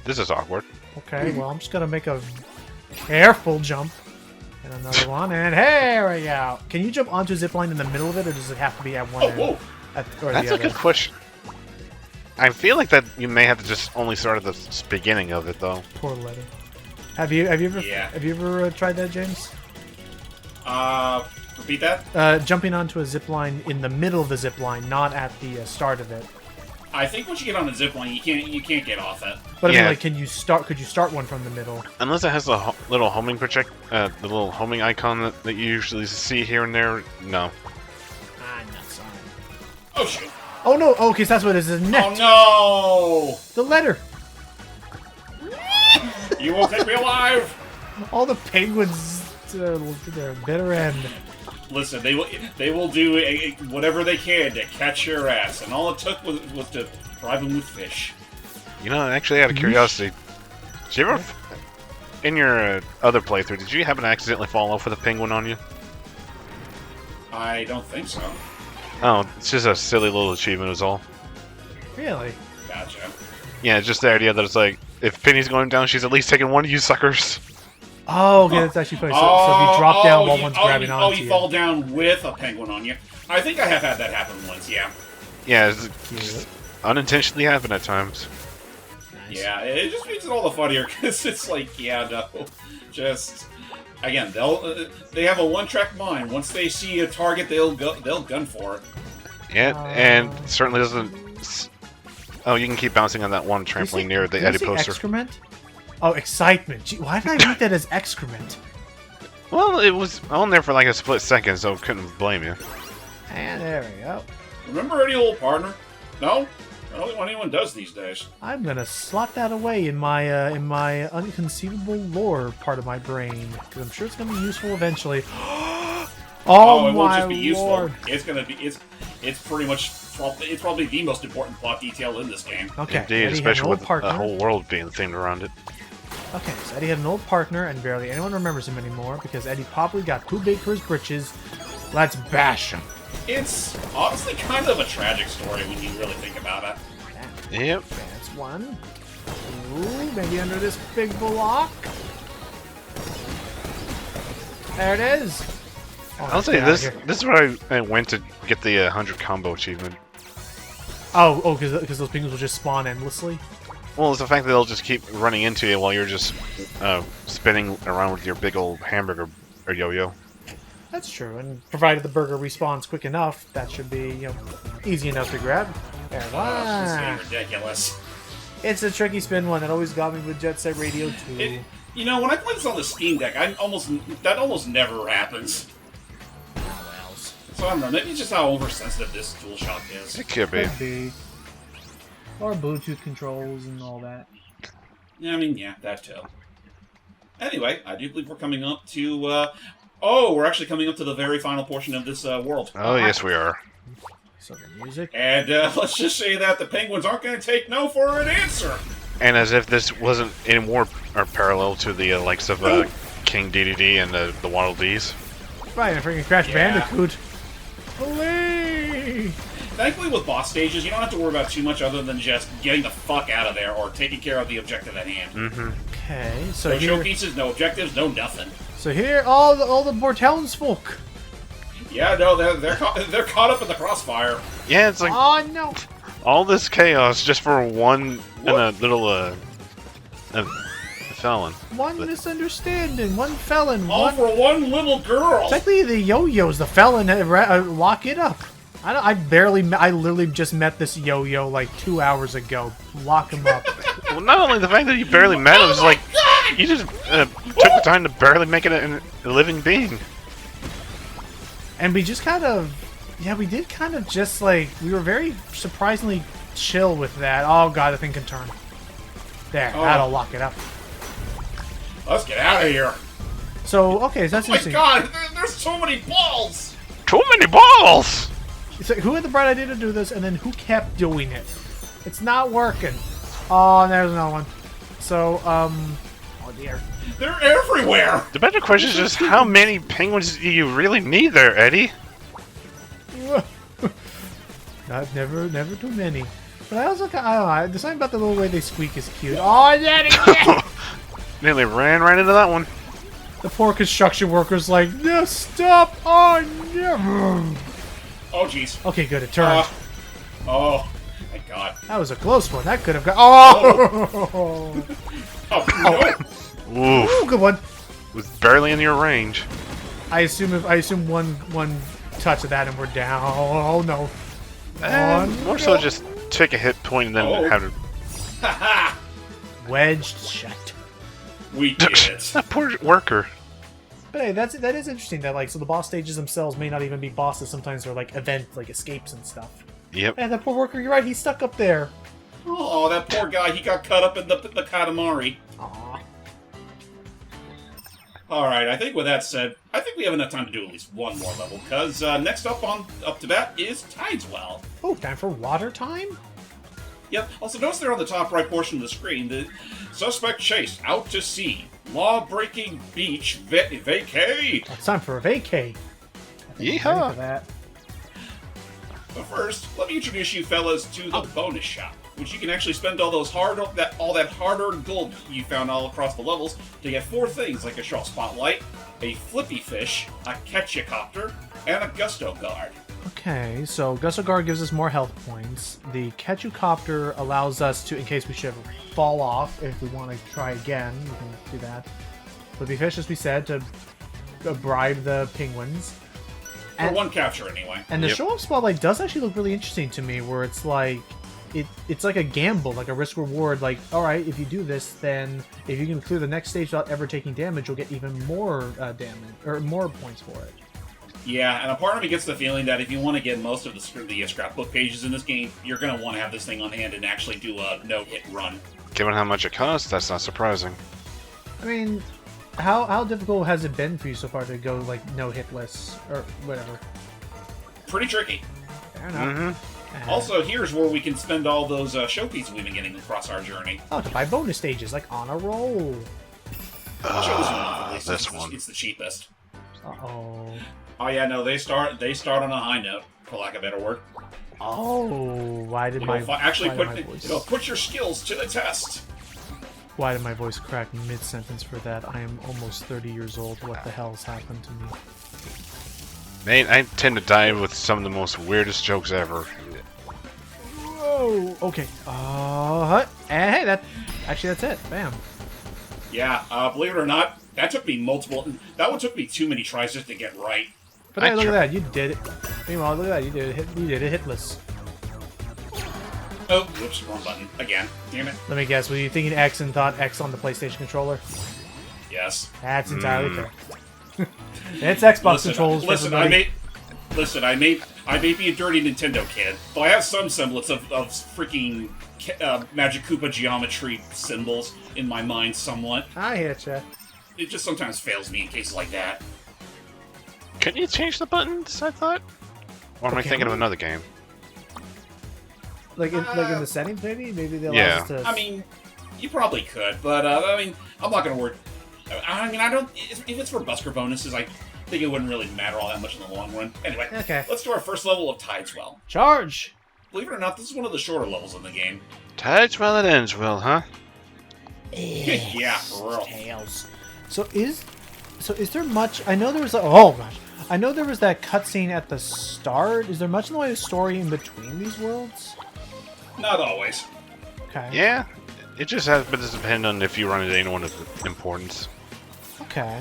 This is awkward. Okay, well I'm just gonna make a careful jump. And another one, and here we go. Can you jump onto a zip line in the middle of it, or does it have to be at one end? Whoa. Or That's the a other? good question. I feel like that you may have to just only start at the beginning of it, though. Poor letter. Have you ever Yeah. tried that, James? Repeat that? Jumping onto a zip line in the middle of the zip line, not at the start of it. I think once you get on the zip line, you can't get off it. But I Yeah. mean, like, could you start one from the middle? Unless it has the little homing the little homing icon that you usually see here and there. No. I'm not sorry. Oh shoot! Oh no! Oh, okay, so that's what it is. It's net. Oh The letter. no! You won't take me alive! All the penguins to their bitter end. Listen, they will do whatever they can to catch your ass, and all it took was to bribe them with fish. You know, actually, out of curiosity, did you ever, in your other playthrough, did you happen to accidentally fall off with a penguin on you? I don't think so. Oh, it's just a silly little achievement is all. Really? Gotcha. Yeah, it's just the idea that it's like, if Penny's going down, she's at least taking one of you suckers. Oh, okay, that's actually funny. So if you drop down while one's grabbing onto you you. fall down with a penguin on you. I think I have had that happen once, yeah. Yeah, it's Cute. unintentionally happen at times. Nice. Yeah, it just makes it all the funnier, because it's like, yeah, no. Just, again, they have a one-track mind. Once they see a target, they'll gun for it. Yeah, and certainly doesn't... Oh, you can keep bouncing on that one trampoline near the Did you Eddie say poster. excrement? Oh, excitement. Gee, why did I read that as excrement? Well, it was on there for like a split second, so couldn't blame you. And there we go. Remember any old partner? No? I don't think anyone does these days. I'm gonna slot that away in my unconceivable lore part of my brain, because I'm sure it's gonna be useful eventually. It won't my just be useful. lord! It's gonna be it's pretty much it's probably the most important plot detail in this game. Okay, Indeed, Eddie had an especially old with partner. the whole world being themed around it. Okay, so Eddie had an old partner, and barely anyone remembers him anymore because Eddie probably got too big for his britches. Let's bash him. It's honestly kind of a tragic story when you really think about it. Yep. That's one. Ooh, maybe under this big block. There it is. Oh, I'll say get outta this. here. This is where I went to get the 100 combo achievement. Oh, because those penguins will just spawn endlessly. Well, it's the fact that they'll just keep running into you while you're just spinning around with your big old hamburger or yo-yo. That's true, and provided the burger respawns quick enough, that should be easy enough to grab. There, It's wow. getting ridiculous. It's a tricky spin one that always got me with Jet Set Radio 2. You know, when I play this on the Steam Deck, that almost never happens. So I don't know, maybe it's just how oversensitive this DualShock is. It could be. Could be. Or Bluetooth controls and all that. Yeah, I mean, yeah, that too. Anyway, I do believe we're coming up to Oh, we're actually coming up to the very final portion of this world. Oh, yes, we are. So the music. And let's just say that the penguins aren't going to take no for an answer. And as if this wasn't any more or parallel to the likes of King DDD and the Waddle Dees. Right, a freaking Crash Yeah. Bandicoot. Olé! Thankfully, with boss stages, you don't have to worry about too much other than just getting the fuck out of there or taking care of the objective at hand. Mm-hmm. Okay, so No here, showpieces, no objectives, no nothing. so here, all the more townsfolk. Yeah, no, they're caught up in the crossfire. Yeah, it's like Oh no! all this chaos just for one and a little felon. One misunderstanding, one felon, All one. for one little girl. Technically, the yo-yo's the felon. Lock it up. I literally just met this yo-yo like 2 hours ago. Lock him up. Well, not only the fact that you barely met him, it's like you just took the time to barely make it a living being. And we just kind of, yeah, we did kind of just like, we were very surprisingly chill with that. Oh god, the thing can turn. There, Oh. that'll lock it up. Let's get out of here. So, okay, so that's Oh my interesting. god, there's so many balls. Too many balls! So who had the bright idea to do this, and then who kept doing it? It's not working. Oh, and there's another one. So, oh dear. They're everywhere. The better question is just how many penguins do you really need there, Eddie? Never too many. But I also, I don't know, there's something about the little way they squeak is cute. Oh, yeah! Nearly ran right into that one. The poor construction worker's like, no, stop! Oh, no! Oh jeez. Okay, good, it turned. Oh, thank God. That was a close one. That could have got. Oh! Oh no. Ooh, Ooh, good one. was barely in your range. I assume one touch of that and we're down. Oh no. More so just take a hit point and then Oh. have it. Haha. Wedged shut. We did it. That poor worker. But hey, that is interesting. That so the boss stages themselves may not even be bosses. Sometimes they're like event escapes and stuff. Yep. And that poor worker, you're right. He's stuck up there. Oh, that poor guy. He got cut up in the Katamari. Aw. All right. I think with that said, I think we have enough time to do at least one more level. Because next up to bat is Tideswell. Oh, time for water time. Yep. Also, notice there on the top right portion of the screen, the suspect chased out to sea. Law-breaking beach vacay. It's time for a vacay. Yeehaw. For that. But first, let me introduce you fellas to the bonus shop, which you can actually spend all that hard-earned gold you found all across the levels to get 4 things like a Shaw Spotlight, a Flippy Fish, a Ketchicopter, and a Gusto Guard. Okay, so Gusto Guard gives us more health points. The Ketchucopter allows us to, in case we should ever fall off, if we want to try again, we can do that. Flippy Fish, as we said, to bribe the penguins. For one capture, anyway. And the Yep. show-off spotlight does actually look really interesting to me, where it's like it's like a gamble, like a risk-reward. Like, all right, if you do this, then if you can clear the next stage without ever taking damage, you'll get even more damage or more points for it. Yeah, and a part of me gets the feeling that if you want to get most of the scrapbook pages in this game, you're going to want to have this thing on hand and actually do a no-hit run. Given how much it costs, that's not surprising. I mean, how difficult has it been for you so far to go like no-hitless or whatever? Pretty tricky. Fair enough. Mm-hmm. Also, here's where we can spend all those showpieces we've been getting across our journey. Oh, to buy bonus stages, like on a roll. I'll show this one off, at least. This It's- one. It's the cheapest. Uh-oh. Oh yeah, no, they start on a high note, for lack of a better word. Oh, why did my Put your skills to the test. Why did my voice crack mid-sentence for that? I am almost 30 years old. What the hell's happened to me? Man, I tend to die with some of the most weirdest jokes ever. Whoa! Okay. And hey, that's it. Bam. Yeah, believe it or not, that one took me too many tries just to get right. But hey, look at that, you did it. Meanwhile, look at that, you did it hitless. Oh, whoops, wrong button. Again. Damn it. Let me guess, were you thinking X and thought X on the PlayStation controller? Yes. That's entirely correct. It's Xbox controls for everybody. I may be a dirty Nintendo kid, but I have some semblance of freaking Magic Koopa geometry symbols in my mind somewhat. I hit ya. It just sometimes fails me in cases like that. Can you change the buttons, I thought? Or am I Okay. thinking of another game? Like in the settings, maybe? Maybe they allow Yeah. us to... I mean, you probably could, but I mean, I'm not gonna worry. I mean, I don't. If it's for busker bonuses, I think it wouldn't really matter all that much in the long run. Anyway, Okay. let's do our first level of Tideswell. Charge! Believe it or not, this is one of the shorter levels in the game. Tideswell and ends well, huh? Yeah, for real. Tails. So is there much... I know there was... Oh, gosh. I know there was that cutscene at the start. Is there much in the way of story in between these worlds? Not always. Okay. Yeah. It just has to depend on if you run into anyone of importance. Okay.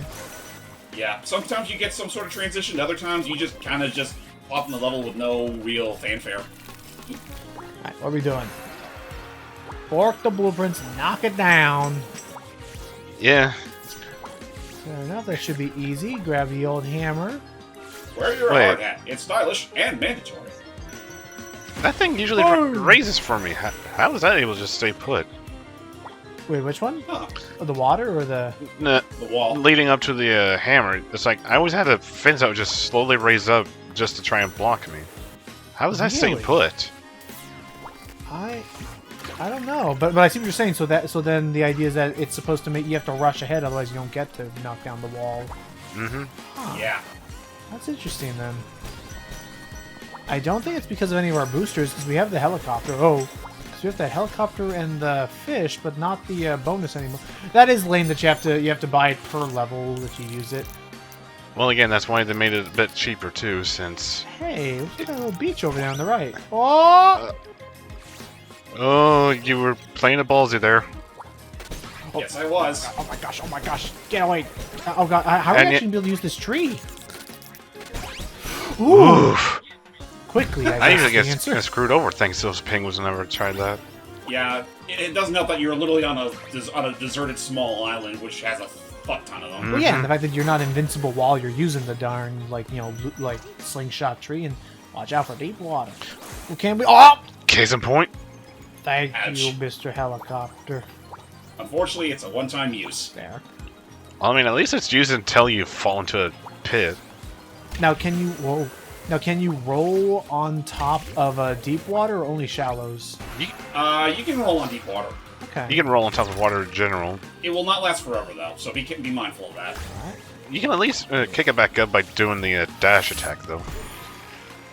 Yeah, sometimes you get some sort of transition. Other times you just kind of just pop in the level with no real fanfare. Alright, what are we doing? Fork the blueprints, knock it down. Yeah. Fair enough, that should be easy. Grab the old hammer. Wear your Wait. hard hat. It's stylish and mandatory. That thing usually raises for me. How is that able to just stay put? Wait, which one? Huh. Oh, the water or the... Nah, The wall. leading up to the hammer, it's like I always had a fence that would just slowly raise up just to try and block me. How is that staying Really? put? I don't know, but I see what you're saying. So then the idea is that it's supposed to make you have to rush ahead, otherwise you don't get to knock down the wall. Mm-hmm. Huh. Yeah. That's interesting then. I don't think it's because of any of our boosters, because we have the helicopter. Oh, because we have the helicopter and the fish, but not the bonus anymore. That is lame that you have to buy it per level that you use it. Well, again, that's why they made it a bit cheaper too, since... Hey, look at that little beach over there on the right. Oh! Oh, you were playing a ballsy there. Yes, I was. Oh my gosh, get away. Oh god, how are we And actually going to be able to use this tree? Ooh! Oof. Quickly, I I usually guess get the answer. kinda screwed over thanks to those penguins never tried that. Yeah, it doesn't help that you're literally on a deserted small island, which has a fuck ton of them. Well, yeah, and the fact that you're not invincible while you're using the darn, like slingshot tree, and watch out for deep water. Well, can we? Oh! Case in point. Thank Ouch. you, Mr. Helicopter. Unfortunately, it's a one-time use. There. Well, I mean, at least it's used until you fall into a pit. Now, can you? Whoa. Now, can you roll on top of deep water or only shallows? You can roll on deep water. Okay. You can roll on top of water in general. It will not last forever, though, so be mindful of that. You can at least kick it back up by doing the dash attack, though.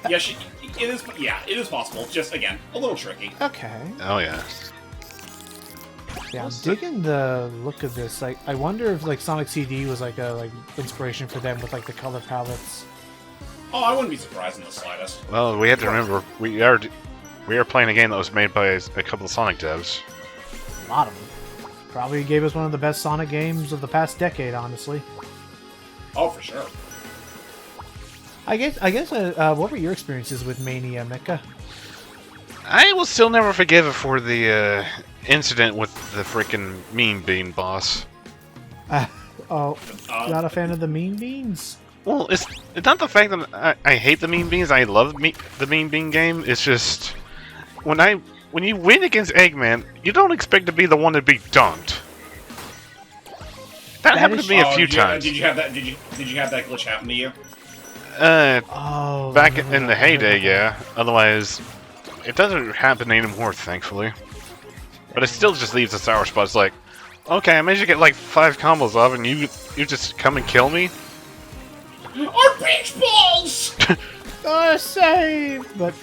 Yes, it is. Yeah, it is possible. Just again, a little tricky. Okay. Oh, yeah. Yeah, I'm digging the look of this. Like, I wonder if like Sonic CD was like a inspiration for them with like the color palettes. Oh, I wouldn't be surprised in the slightest. Well, we have to remember, we are playing a game that was made by a couple of Sonic devs. A lot of them. Probably gave us one of the best Sonic games of the past decade, honestly. Oh, for sure. I guess. What were your experiences with Mania, Mecha? I will still never forgive it for the incident with the freaking Mean Bean boss. Oh, not a fan of the Mean Beans? Well, it's not the fact that I hate the Mean Beans. I love the Mean Bean game. It's just when you win against Eggman, you don't expect to be the one to be dunked. That happened to me a few times. Did you have that? Did you have that glitch happen to you? Oh, Back in the heyday, yeah. Otherwise, it doesn't happen anymore, thankfully. But it still just leaves a sour spot. It's like, okay, I managed to get like 5 combos off, and you just come and kill me. Our beach balls! save! But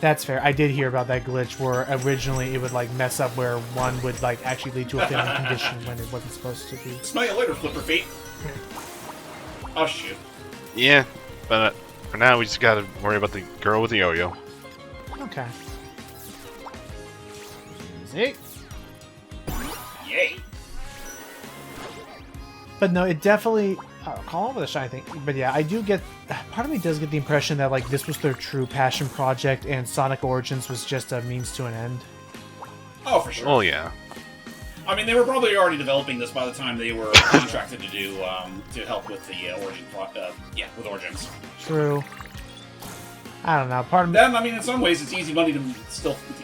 that's fair. I did hear about that glitch where originally it would like mess up where one would like actually lead to a failing condition when it wasn't supposed to be. Smell you later, Flipper Feet. Oh shoot. Yeah, but for now we just gotta worry about the girl with the yo-yo. Okay. Easy. Yay. But no, it definitely... call over the shiny thing. But yeah, I do get... Part of me does get the impression that like this was their true passion project and Sonic Origins was just a means to an end. Oh, for sure. Oh yeah. I mean, they were probably already developing this by the time they were contracted to do to help with the Origin. With Origins. True. I don't know. Part of me... Then, I mean, in some ways, it's easy money to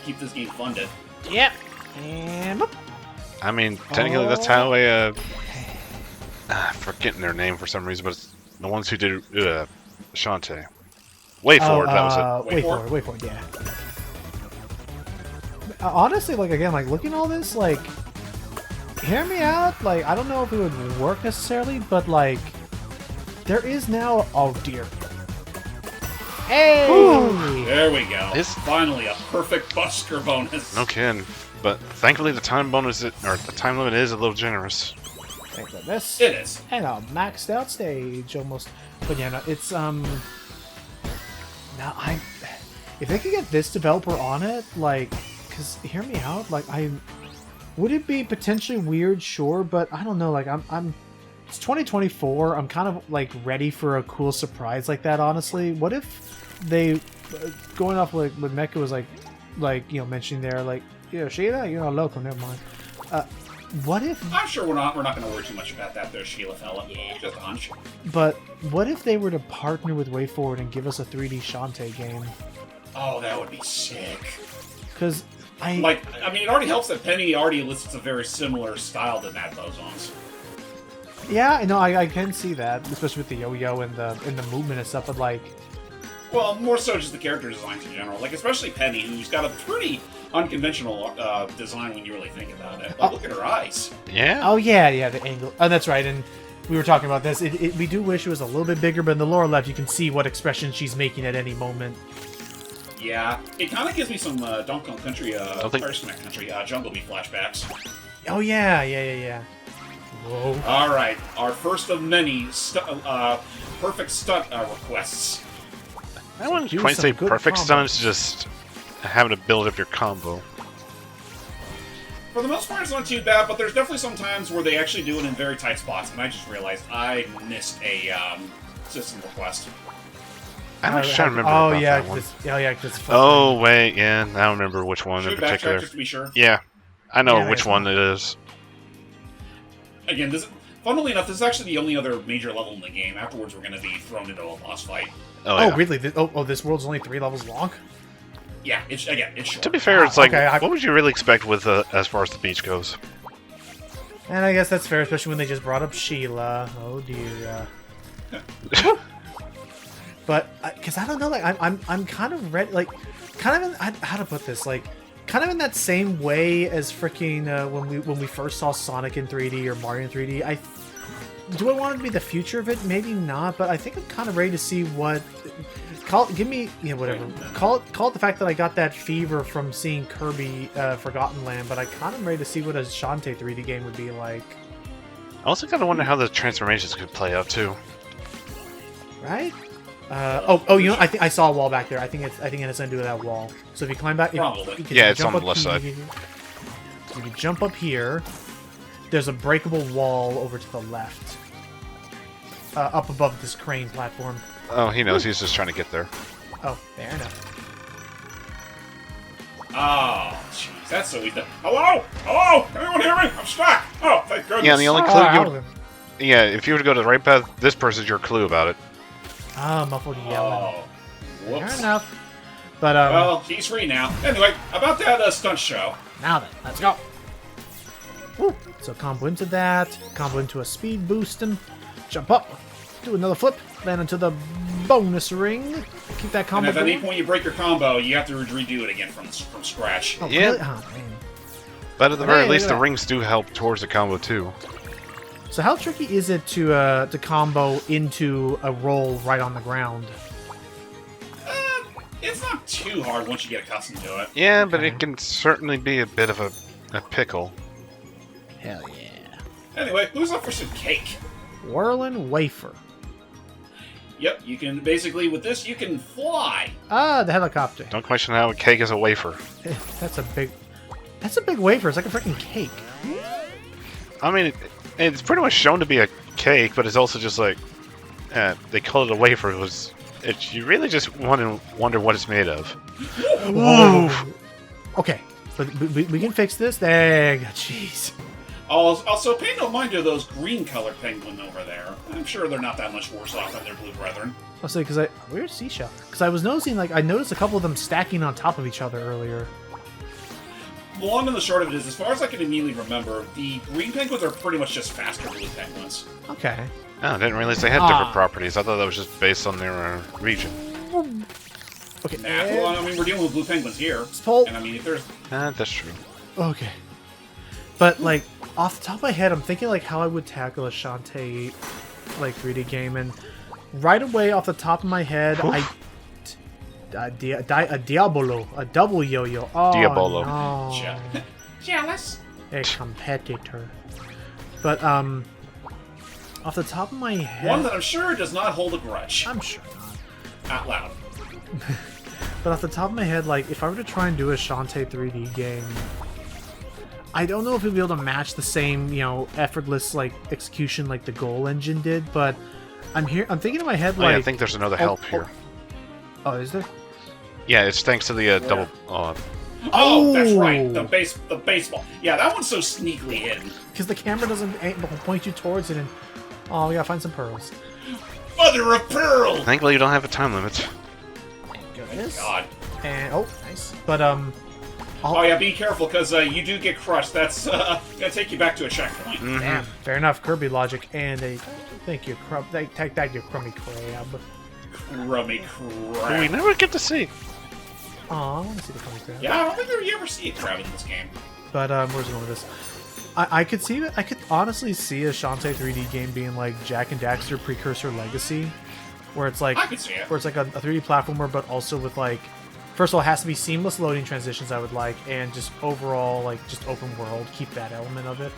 keep this game funded. Yep. And... boop. I mean, technically that's how forgetting their name for some reason, but it's the ones who did Shantae. Way forward, that was it. Wait for it, yeah. Honestly, like, again, like, looking at all this, like, hear me out, like, I don't know if it would work necessarily, but, like, there is now, oh dear. Hey! Ooh, there we go. It's- Finally, a perfect busker bonus. No kidding. But thankfully the time bonus, or the time limit is a little generous. Thank goodness. It is. And a maxed out stage, almost. But yeah, no, it's, now if they could get this developer on it, like, because, hear me out, like, would it be potentially weird? Sure, but I don't know, like, it's 2024, I'm kind of, like, ready for a cool surprise like that, honestly. What if they, going off, like, what Mecha was, like, you know, mentioning there, like, Sheila, you're not local, never mind. What if... I'm sure we're not going to worry too much about that there, Sheila fella. Yeah, just a hunch. But what if they were to partner with WayForward and give us a 3D Shantae game? Oh, that would be sick. Because I mean, it already helps that Penny already elicits a very similar style to Mad Bozons. Yeah, no, I can see that, especially with the yo-yo and the movement and stuff, but, like... Well, more so just the character designs in general. Like, especially Penny, who's got a pretty unconventional design when you really think about it. But look at her eyes. Yeah. Oh, yeah, the angle. Oh, that's right, and we were talking about this. We do wish it was a little bit bigger, but in the lower left, you can see what expression she's making at any moment. Yeah, it kind of gives me some Donkey Kong Country, Smack Country, Jungle Beat flashbacks. Oh, yeah. Whoa. Alright, our first of many perfect stunt requests. I wouldn't quite say perfect stunts, just having to build up your combo. For the most part, it's not too bad, but there's definitely some times where they actually do it in very tight spots, and I just realized I missed a system request. I'm not trying to remember about that one. Oh, wait, yeah, I don't remember which one in particular. Just to be sure. Yeah, I know which one it is. Again, funnily enough, this is actually the only other major level in the game. Afterwards, we're going to be thrown into a boss fight. Oh, really? This world's only 3 levels long? Yeah, it's short. To be fair, it's like, what would you really expect with as far as the beach goes? And I guess that's fair, especially when they just brought up Sheila. Oh dear. But because I don't know, like I'm kind of ready, like kind of in, how to put this, like kind of in that same way as freaking when we first saw Sonic in 3D or Mario in 3D. Do I want it to be the future of it? Maybe not, but I think I'm kind of ready to see what. Give me, whatever. Call it the fact that I got that fever from seeing Kirby Forgotten Land, but I kind of ready to see what a Shantae 3D game would be like. I also kind of wonder how the transformations could play out too. Right? I think I saw a wall back there. I think it has something to do with that wall. So if you climb back, it's on the left side. If you jump up here, there's a breakable wall over to the left, up above this crane platform. Oh, he knows. He's just trying to get there. Oh, fair enough. Oh, jeez, that's so easy. Hello? Can anyone hear me? I'm stuck. Oh, thank goodness. Yeah, the only clue if you were to go to the right path, this person's your clue about it. Muffled yelling. Oh, whoops. Fair enough. But well, he's free now. Anyway, about that stunt show. Now then, let's go. Woo. So combo into that, combo into a speed boost, and jump up, do another flip, land into the bonus ring. Keep that combo. And if at any point you break your combo, you have to redo it again from scratch. Oh, yeah. Really? Oh, man. But at the very least, the rings do help towards the combo too. So how tricky is it to combo into a roll right on the ground? It's not too hard once you get accustomed to it. Yeah, but it can certainly be a bit of a pickle. Hell yeah. Anyway, who's up for some cake? Whirling wafer. Yep, you can basically, with this, you can fly. Ah, the helicopter. Don't question how a cake is a wafer. That's a big wafer. It's like a freaking cake. I mean, it's pretty much shown to be a cake, but it's also just like, they call it a wafer. You really just wonder what it's made of. Whoa. Okay, but we can fix this. There you go. Jeez. Also, pay no mind to those green-colored penguin over there. I'm sure they're not that much worse off than their blue brethren. I'll say, where's Seashell? Because I was noticing, I noticed a couple of them stacking on top of each other earlier. long and the short of it is, as far as I can immediately remember, the green penguins are pretty much just faster blue penguins. Okay. Oh, I didn't realize they had different properties. I thought that was just based on their region. Okay. Nah, well, I mean, we're dealing with blue penguins here. Pull. And I mean, if there's... That's true. Okay. But, like, off the top of my head, I'm thinking, like, how I would tackle a Shantae, like, 3D game, and right away, off the top of my head, a Diabolo, a double yo-yo. Oh, Diabolo. no. Jealous. A competitor. But, off the top of my head... One that I'm sure does not hold a grudge. I'm sure not. Out loud. But off the top of my head, like, if I were to try and do a Shantae 3D game, I don't know if we'd be able to match the same, you know, effortless, like, execution like the Goal Engine did, but I'm thinking in my head, like... yeah, I think there's another help here. Oh, is there? Yeah, it's thanks to the double... Oh, that's right. The baseball. Yeah, that one's so sneakily hidden. Because the camera doesn't point you towards it, and... Oh, we gotta find some pearls. Mother of pearl! Thankfully, you don't have a time limit. Goodness. God. And, oh, nice. But, Oh yeah, be careful, because you do get crushed. That's gonna take you back to a checkpoint. Damn, fair enough. Kirby logic, and a... Thank you, take that, you crummy crab. Crummy We crab. never get to see. Aw, I want to see the crummy crab. Yeah, I don't think you ever see a crab in this game. But, where's it going with this? I could see it. I could honestly see a Shantae 3D game being like Jack and Daxter Precursor Legacy, where it's like I could see it. where it's like a 3D platformer, but also with like, first of all, it has to be seamless loading transitions. I would like, and just overall like just open world. Keep that element of it.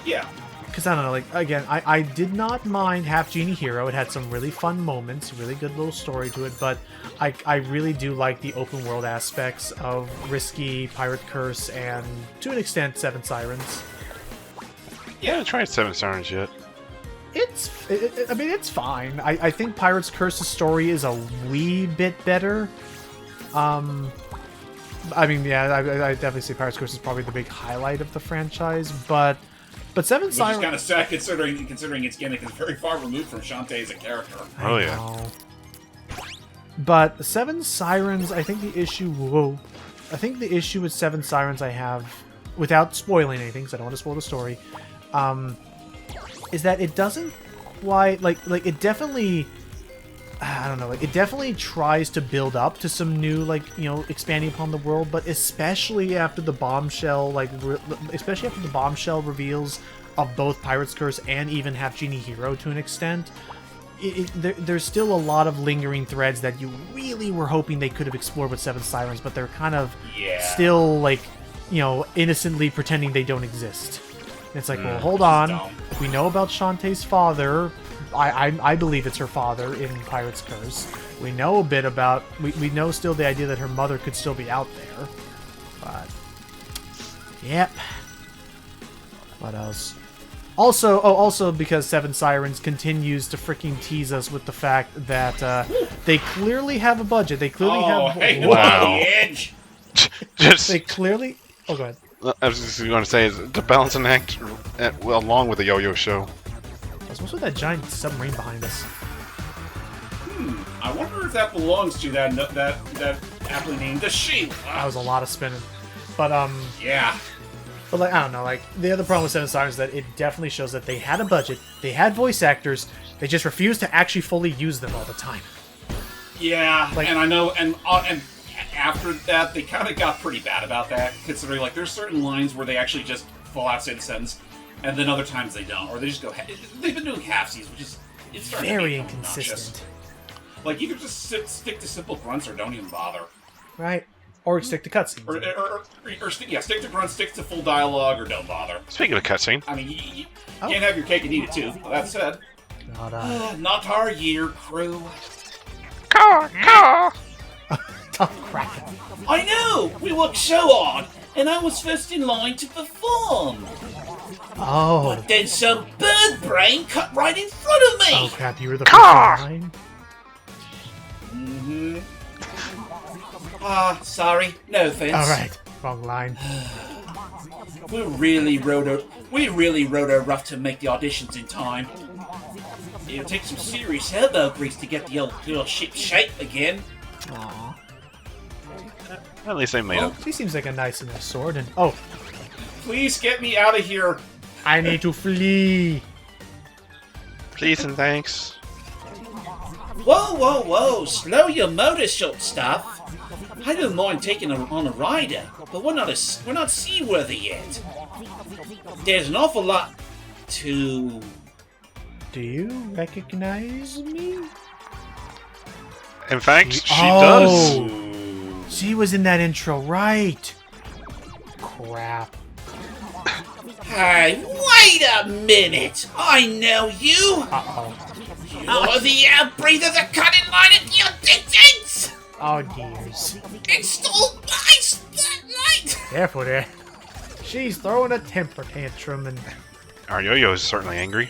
Yeah. Because I don't know, like again, I did not mind Half Genie Hero. It had some really fun moments, really good little story to it, but I really do like the open world aspects of Risky, Pirate Curse, and to an extent, Seven Sirens. Yeah, I haven't tried Seven Sirens yet. I mean, it's fine. I think Pirate's Curse's story is a wee bit better. I mean, yeah, I definitely say Pirate's Curse is probably the big highlight of the franchise, but Seven Sirens... Which is kind of sad considering its gimmick is very far removed from Shantae as a character. Oh, I yeah. know. But Seven Sirens, I think the issue... Whoa. I think the issue with Seven Sirens I have, without spoiling anything, because I don't want to spoil the story, is that it doesn't quite... Like, it definitely... I don't know, like, it definitely tries to build up to some new, like, you know, expanding upon the world, but especially after the bombshell, like, especially after the bombshell reveals of both Pirate's Curse and even Half Genie Hero to an extent, there's still a lot of lingering threads that you really were hoping they could have explored with Seven Sirens, but they're kind of still, like, you know, innocently pretending they don't exist. And it's like, well, hold on. We know about Shantae's father. I believe it's her father in Pirate's Curse. We know a bit about... We know still the idea that her mother could still be out there. But... Yep. What else? Also because Seven Sirens continues to freaking tease us with the fact that they clearly have a budget. They clearly have... Hey, wow. on the edge. Just, They clearly... Oh, go ahead. I was just going to say, is to balance an act along with the yo-yo show. What's with that giant submarine behind us? I wonder if that belongs to that aptly named the Sheila. That was a lot of spinning. But, Yeah. But, like, I don't know, like, the other problem with Seven Sirens is that it definitely shows that they had a budget, they had voice actors, they just refused to actually fully use them all the time. Yeah, Like- and I know, and after that, they kind of got pretty bad about that, considering, like, there's certain lines where they actually just full out say the sentence, and then other times they don't, or they just go, they've been doing halfsies, which is, it's starting Very to be obnoxious. inconsistent. Like, either just stick to simple grunts or don't even bother. Right? Or stick to cutscenes. Or stick to grunts, stick to full dialogue, or don't bother. Speaking of cutscene, I mean, you can't have your cake and eat it too. That said, not our year, crew. Tough crack. I know! We worked so hard, and I was first in line to perform. Oh. But then some bird brain cut right in front of me! Oh crap, you were the first in line? Mm-hmm. Sorry. No offense. Alright, wrong line. We really rode her rough to make the auditions in time. It'll take some serious elbow grease to get the old ship shape again. Aww. At least they made Oh. it. She seems like a nice enough sword. And oh, Please get me out of here. I need to flee. Please and thanks. Whoa, whoa, whoa! Slow your motor, short stuff. I don't mind taking on a rider, but we're not seaworthy yet. There's an awful lot to. Do you recognize me? In fact, she Oh. does. She was in that intro, right? Crap. Hey, wait a minute! I know you! Uh-oh. You're the outbreather that cut in line at the addictions! Oh, dears. Install my spotlight! Careful there. She's throwing a temper tantrum and... Our yo-yo is certainly angry.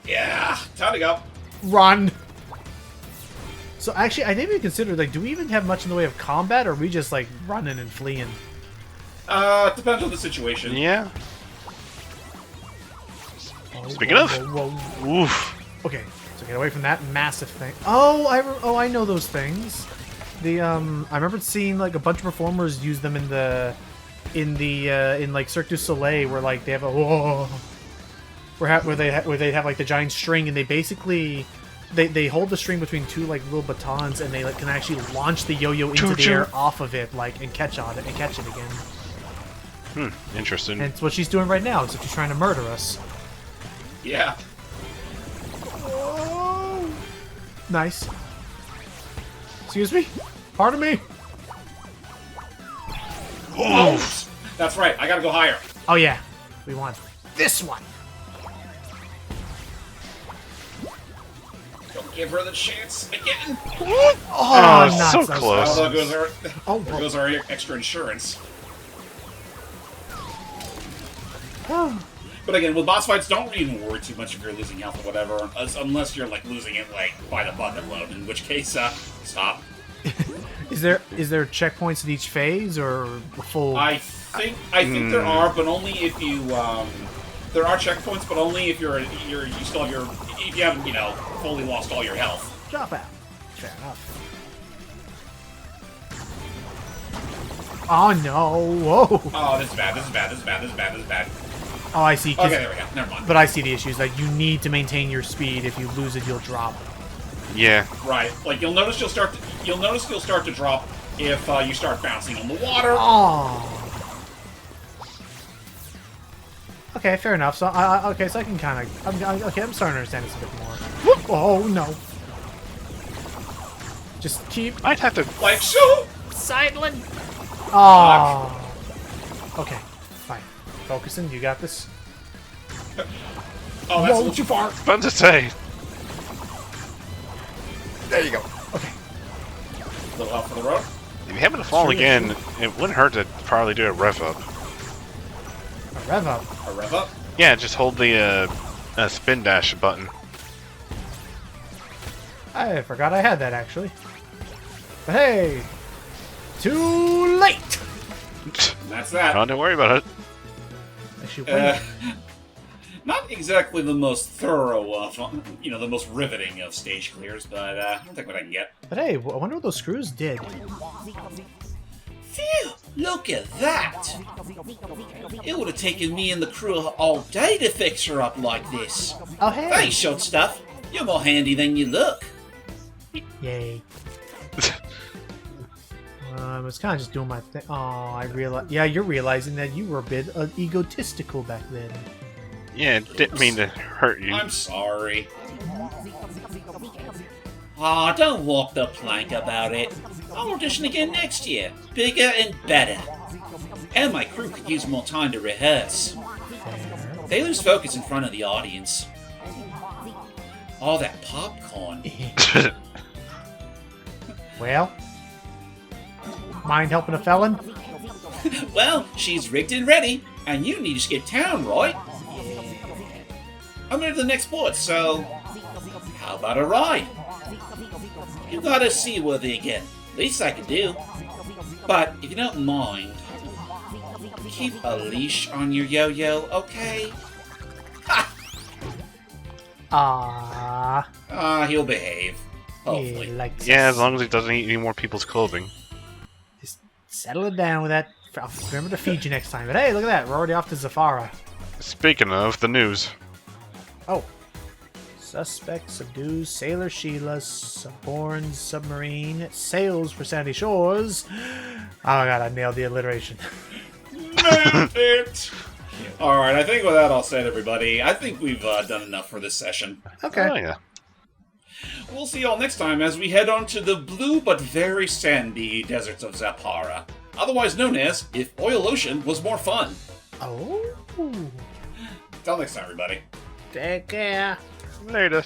Yeah, time to go. Run! So actually, I didn't even consider, like, do we even have much in the way of combat, or are we just, like, running and fleeing? Depends on the situation. Yeah. Oh, Speaking whoa, of. whoa, whoa. Oof. Okay, so get away from that massive thing. Oh, I know those things. The I remember seeing like a bunch of performers use them in like Cirque du Soleil, where like they have a where they have like the giant string, and they basically they hold the string between two like little batons, and they like can actually launch the yo-yo into the air off of it, like and catch it again. Interesting. And it's what she's doing right now, except she's trying to murder us. Yeah. Oh. Nice. Excuse me? Pardon me? Oh! That's right, I gotta go higher. Oh yeah. We want this one. Don't give her the chance again. Oh, not so so close. Oh, there goes our, Oh, there goes our extra insurance. oh. But again, with boss fights, don't even worry too much if you're losing health or whatever, unless you're like losing it like by the bucket load, in which case, stop. Is there checkpoints at each phase or a full? I think there are, but only if you there are checkpoints, but only if you still have if you haven't fully lost all your health. Drop out. Fair enough. Oh no! Whoa! Oh, this is bad. This is bad. This is bad. This is bad. This is bad. Oh, I see. 'Cause- Okay, there we go. Never mind. But I see the issues. Like you need to maintain your speed. If you lose it, you'll drop. Yeah. Right. Like you'll notice you'll start to drop if you start bouncing on the water. Oh. Okay, fair enough. So, okay, so I can kind of. Okay, I'm starting to understand this a bit more. Whoop. Oh no! Just keep. I'd have to. Like shoot. Sidling. Oh. Okay, fine. Focusing. You got this. Oh, that's a Whoa, little too far. Fun to say. There you go. Okay. little out for the road. If you happen to fall Sure, again, it wouldn't hurt to probably do a rev up. A rev up. A rev up. Yeah, just hold the spin dash button. I forgot I had that actually. But hey, too late. And that's that. Oh, don't worry about it. Actually, wait. Not exactly the most thorough of, the most riveting of stage clears, but I'll take what I can get. But hey, I wonder what those screws did. Phew! Look at that! It would have taken me and the crew all day to fix her up like this. Oh hey. Thanks, short stuff. You're more handy than you look. Yay. I was kind of just doing my thing. Oh, I realize. Yeah, you're realizing that you were a bit egotistical back then. Yeah, it didn't mean to hurt you. I'm sorry. Aw, don't walk the plank about it. I'll audition again next year. Bigger and better. And my crew could use more time to rehearse. Fair. They lose focus in front of the audience. All that popcorn. Well, mind helping a felon? Well, she's rigged and ready, and you need to skip town, right? I'm ready for the next port, so how about a ride? You gotta seaworthy again. Least I can do. But if you don't mind, keep a leash on your yo-yo, okay? Ah, He'll behave. Hopefully. he likes Yeah, us. as long as he doesn't eat any more people's clothing. settle it down with that. I'll remember to feed you next time. But hey, look at that. We're already off to Zafara. Speaking of the news, Oh. Suspect subdues Sailor Sheila, born submarine, sails for sandy shores. Oh god, I nailed the alliteration. Nailed it! Alright, I think with that all said, everybody, I think we've done enough for this session. Okay. oh yeah, We'll see y'all next time as we head on to the blue but very sandy deserts of Zapara, otherwise known as If Oil Ocean Was More Fun. Oh. Till next time, everybody. Take care. later.